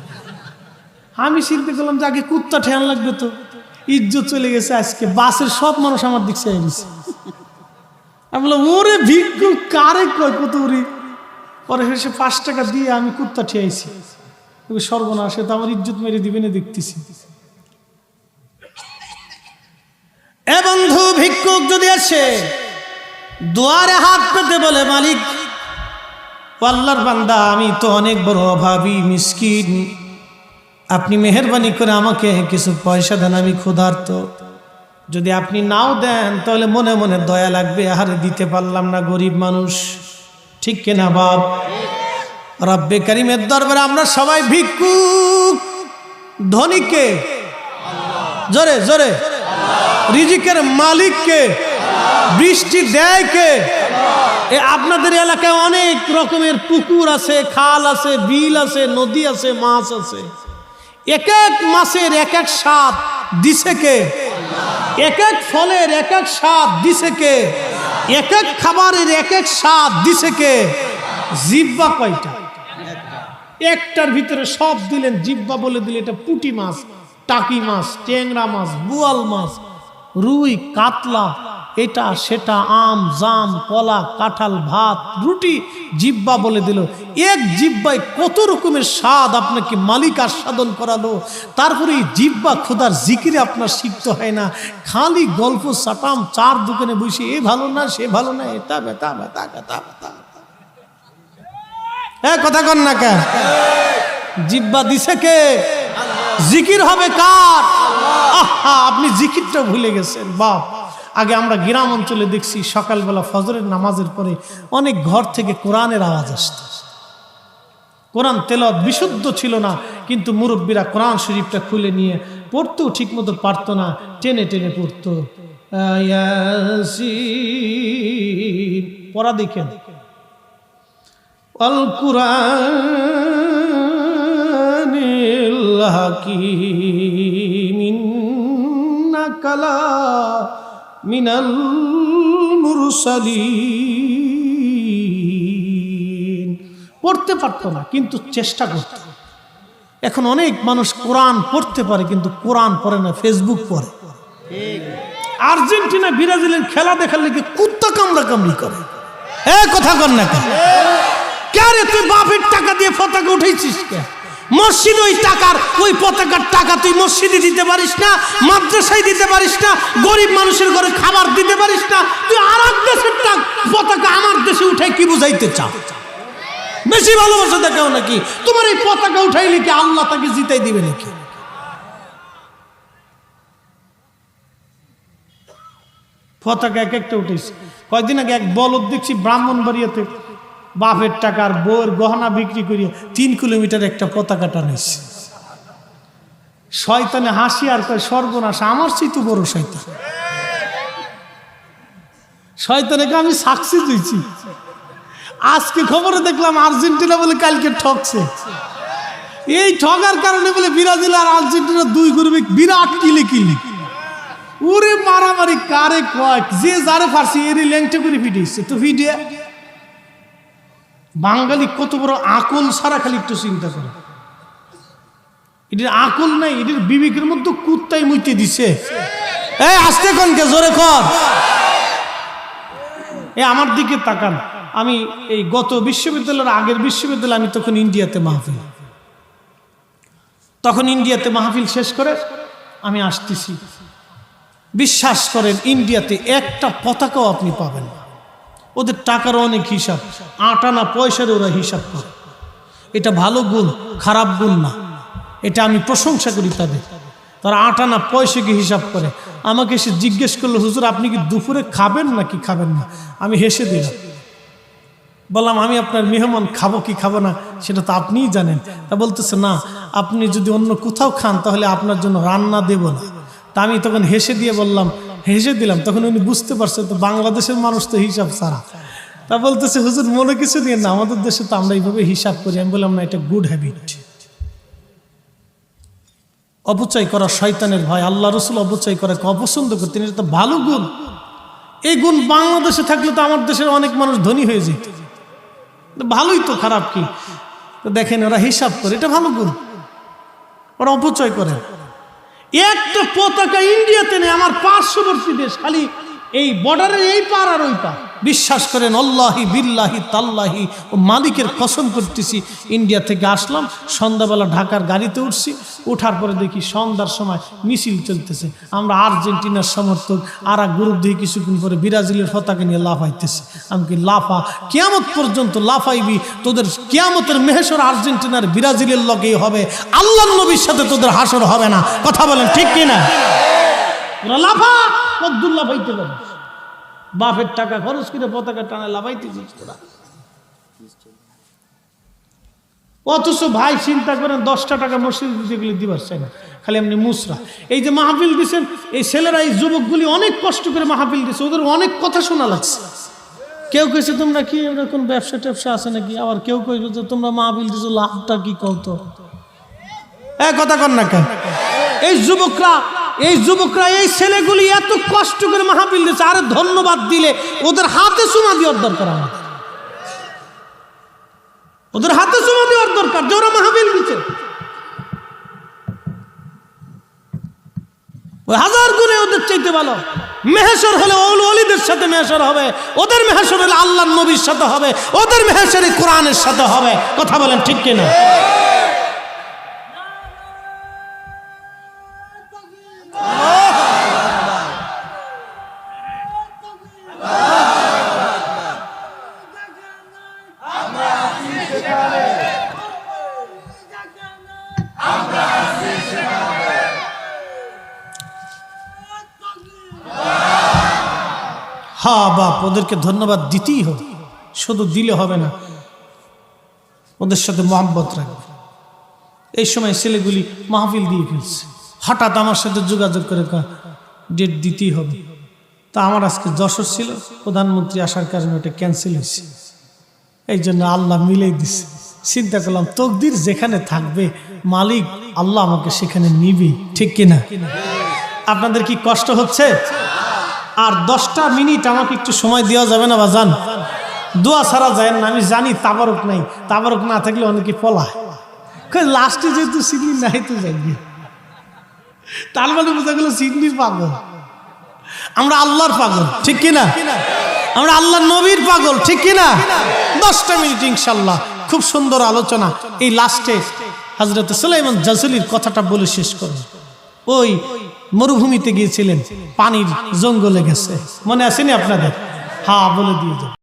আমি চিন্তা করলাম যে আগে কুত্তা ঠেয়ান লাগবে, তো ইজ্জত চলে গেছে। আজকে বাসের সব মানুষ আমার দিক চেয়ে গেছে। আমি বললাম ওরে ভিক্ষু কারে কয় কত উড়ি। পরে সে 5 টাকা দিয়ে আমি কুত্তা ঠেয়াইছি। সর্বনাশ, তো আমার ইজ্জত মেরে দিবে না দেখতেছি। এ বন্ধু, ভিক্ষুক যদি আসে দুয়ারে হাত পেতে বলে মালিক আল্লাহর বান্দা, আমি তো অনেক বড় অভাবী মিসকিন, আপনি মেহেরবানি করে আমাকে কিছু পয়সা দেন, আমি ক্ষুধার্ত। যদি আপনি নাও দেন তাহলে মনে মনে দয়া লাগবে, আহারে দিতে পারলাম না, গরিব মানুষ। ঠিক কিনা বাপ? রব্বে কারিমের দরবারে আমরা সবাই ভিক্ষুক। ধনীকে জোরে জোরে, রিজিকের মালিককে, বৃষ্টি দেয় কে? আপনাদের এলাকায় অনেক রকমের পুকুর আছে, খাল আছে, বিল আছে, নদী আছে, মাছ আছে। এক এক মাছের এক এক স্বাদ দিছে কে? এক এক ফলের এক এক স্বাদ দিছে কে? এক এক খাবারের এক এক স্বাদ দিছে কে? জিহ্বা কয়টা? একটার ভিতরে সব দিলেন। জিহ্বা বলে দিলে এটা পুঁটি মাছ, টাকি মাছ, ট্যাংরা মাছ, বোয়াল মাছ, রুই, কাতলা, এটা সেটা, আম, জাম, কলা, কাঁঠাল, ভাত, রুটি, জিহ্বা বলে দিল। এক জিহ্বায় কত রকমের স্বাদ আপনাকে মালিক আস্বাদন করালো। তারপরে এই জিহ্বা খোদার জিকিরে আপনার শিখতে হয় না, খালি গল্প সাটাম, চার দোকানে বসে এ ভালো না সে ভালো না, এটা বেতা বেতা বেতা বেতা। কথা কন না কেন? জিহ্বা দিছে কে? জিকির হবে কার? আহা, আপনি জিকিরটা ভুলে গেছেন বাপ। আগে আমরা গ্রাম অঞ্চলে দেখছি সকালবেলা ফজরের নামাজের পরে অনেক ঘর থেকে কোরআনের আওয়াজ আসত। কোরআন তেলাওয়াত বিশুদ্ধ ছিল না, কিন্তু মুরব্বীরা কোরআন শরীফটা খুলে নিয়ে পড়তেও ঠিক মতো পারতো না, টেনে টেনে পড়তো। ইয়াসিন পড়া দেখেন, আল কুরআনিল হাকীম ইন্নাকা লা মিনাল মুরসালিন। পড়তে পারতো না, কিন্তু চেষ্টা করত। এখন অনেক মানুষ কোরআন পড়তে পারে কিন্তু কোরআন পড়ে না, ফেসবুক পড়ে। আর্জেন্টিনা ব্রাজিলের খেলা দেখার লেগে কুত্তা কামড়া কামড়ি করে। কথা কর না কেন? কে তুই বাপের টাকা দিয়ে পতাকা উঠেছিস কে? মসজিদ ওই টাকার, ওই পতাকার টাকা তুই মসজিদে দিতে পারিস না, মাদ্রাসায় দিতে পারিস না, গরিব মানুষের ঘরে খাবার দিতে পারিস না। তুই আর এক দেশের পতাকা আমার দেশে উঠাই কি বুঝাইতে চাও? বেশি ভালোবাসা দেখাও নাকি? তোমার এই পতাকা উঠাইলে কি আল্লাহ তাকে জিতাই দিবে নাকি? পতাকা এক একটা উঠেছে। কয়েকদিন আগে এক বলদ দেখছি ব্রাহ্মণবাড়িয়াতে বাপের টাকার বউয়ের গহনা বিক্রি করিয়ে 3 কিলোমিটার একটা পতাকা টানিস। শয়তানে হাসি আর কয় সর্বনাশ, আমার চেয়ে বড় শয়তান। শয়তানকে আমি সাকসেস হয়েছি। আজকে খবরে দেখলাম আর্জেন্টিনা বলে কালকে ঠকছে। এই ঠগার কারণে বলে ব্রাজিল আর আর্জেন্টিনা 2 গ্রুপে বিরাট কিলি। ওরে মারামারি কারে কয়, যে যারে ফার্সি এর ল্যাংটা করে ভিডিয়েছে। তো ভিডিও বাঙালি কত বড় আকল সারা, খালি একটু চিন্তা করে। এটির আকল নাই, এটির বিবেকের মধ্যে কুত্তাই মুইতে দিছে। আসতে কনকে জোরে কর। আমার দিকে তাকান। আমি এই গত বিশ্ববিদ্যালয়ের আগের বিশ্ববিদ্যালয়, আমি তখন ইন্ডিয়াতে মাহফিল, শেষ করে আমি আসতেছি। বিশ্বাস করেন ইন্ডিয়াতে একটা পতাকাও আপনি পাবেন না। ওদের টাকার অনেক হিসাব, 8 আনা পয়সার ওরা হিসাব করে। এটা ভালো গুণ, খারাপ গুণ না, এটা আমি প্রশংসা করি তাদের। তারা 8 আনা পয়সাকে হিসাব করে। আমাকে এসে জিজ্ঞেস করলো, হুজুর আপনি কি দুপুরে খাবেন নাকি খাবেন না? আমি হেসে দিলাম, বললাম আমি আপনার মেহমান, খাবো কি খাবো না সেটা তো আপনিই জানেন। তা বলতেছে না, আপনি যদি অন্য কোথাও খান তাহলে আপনার জন্য রান্না দেব না। তা আমি তখন হেসে দিলাম। তখন উনি বুঝতে পারছে তো বাংলাদেশের মানুষ তো হিসাব ছাড়া। তা বলতেছে, হুজুর মনে কিছু নিয়ে না, আমাদের দেশে তো আমরা এইভাবে হিসাব করি। আমি বললাম না, এটা গুড হ্যাবিট। অপচয় করা শয়তানের ভয়। আল্লাহ রসুল অপচয় করাকে অপছন্দ করতেন, এটা তো ভালো গুণ। এই গুণ বাংলাদেশে থাকলে তো আমার দেশের অনেক মানুষ ধনী হয়ে যেত। ভালোই তো, খারাপ কি? দেখেন ওরা হিসাব করে, এটা ভালো গুণ। ওরা অপচয় করে। একটা পতাকা ইন্ডিয়াতে নেই, আমার পার্শ্ববর্তী দেশ, খালি এই বর্ডারের এই পার আর ওই পার। বিশ্বাস করেন, আল্লাহি বিল্লাহি তাল্লাহি ও মালিকের কসম করতেছি, ইন্ডিয়া থেকে আসলাম, সন্ধ্যাবেলা ঢাকার গাড়িতে উঠছি, ওঠার পরে দেখি সন্ধ্যার সময় মিছিল চলতেছে। আমরা আর্জেন্টিনার সমর্থক, আর এক গ্রুপ দিয়ে কিছুক্ষণ পরে ব্রাজিলের পতাকা নিয়ে লাফাইতেছে। আমি কি লাফা, কিয়ামত পর্যন্ত লাফাইবি, তোদের কিয়ামতের মেহেশর আর্জেন্টিনার ব্রাজিলের লগেই হবে, আল্লাহর নবীর সাথে তোদের হাসর হবে না। কথা বলেন ঠিক কিনা? তোরা লাফা, কদ্দুর লাফাইতে পারিস, বাপের টাকা খরচ করে পতাকা টানা লাফাইতেছিস তোরা। অথচ ভাই চিন্তা করেন, 10টা টাকা মসজিদ দিতে গেলে দিবার চাই না, খালি এমনি মুসরা। এই যে মাহফিল দিচ্ছেন, এই ছেলেরা, এই যুবকগুলি অনেক কষ্ট করে মাহফিল দিচ্ছে, ওদের অনেক কথা শোনা লাগছে। কেউ কইছে তোমরা কি এরকম ব্যবসা ট্যাবসা আছে নাকি, আবার কেউ কইছে যে তোমরা মাহফিল দিচ্ছ, লাভটা কি কত? কথা কর না কেন? এই যুবকরা এই ছেলেগুলি এত কষ্ট করে মাহফিল দিচ্ছে, আরে ধন্যবাদ দিলে ওদের হাতে চুমা দেওয়ার দরকার, আমাদের ওদের হাতে চুমা দেওয়ার দরকার, যে ওরা মাহফিল দিচ্ছে। ওই 1000 গুণে ওদের চাইতে ভালো। মেহেশর হলে ওলিদের সাথে মেহেশর হবে, ওদের মেহেশর হলে আল্লাহর নবীর সাথে হবে, ওদের মেহেশরে কোরআনের সাথে হবে। কথা বলেন ঠিক কিনা? হ্যাঁ বাপ, ওদেরকে ধন্যবাদ দিতেই হবে, শুধু দিলে হবে না, ওদের সাথে মহব্বত রাখবে। এই সময় ছেলেগুলি মাহফিল দিয়ে ফেলছে, হঠাৎ আমার সাথে যোগাযোগ করে ডেট দিতেই হবে। তা আমার আজকে যশোর ছিল, প্রধানমন্ত্রী আসার কারণে ওটা ক্যান্সেল হয়েছে, এই জন্য আল্লাহ মিলেই দিছে। চিন্তা করলাম, তকদির যেখানে থাকবে মালিক আল্লাহ আমাকে সেখানে নিবি, ঠিক কিনা? আপনাদের কি কষ্ট হচ্ছে? আর 10টা মিনিট আমাকে একটু সময় দেওয়া যাবে না বাজান? দোয়া ছাড়া যায় না, আমি জানি তাবারক নাই, তাবারক না থাকলে অনেকে পলায়। লাস্টে যেহেতু সিডনি নাই তো যাইবে, তার মানে বোঝা গেল সিডনির পাগল, আমরা আল্লাহর পাগল, ঠিক কিনা? আমরা আল্লাহর নবীর পাগল, ঠিক কিনা? 10টা মিনিট ইনশাল্লাহ খুব সুন্দর আলোচনা। এই লাস্টে হযরত সুলাইমান জাজলির কথাটা বলে শেষ করব। ওই মরুভূমিতে গিয়েছিলেন, পানির জঙ্গলে গেছে, মনে আসেনি আপনাদের? হ্যাঁ, বলে দিয়ে যান।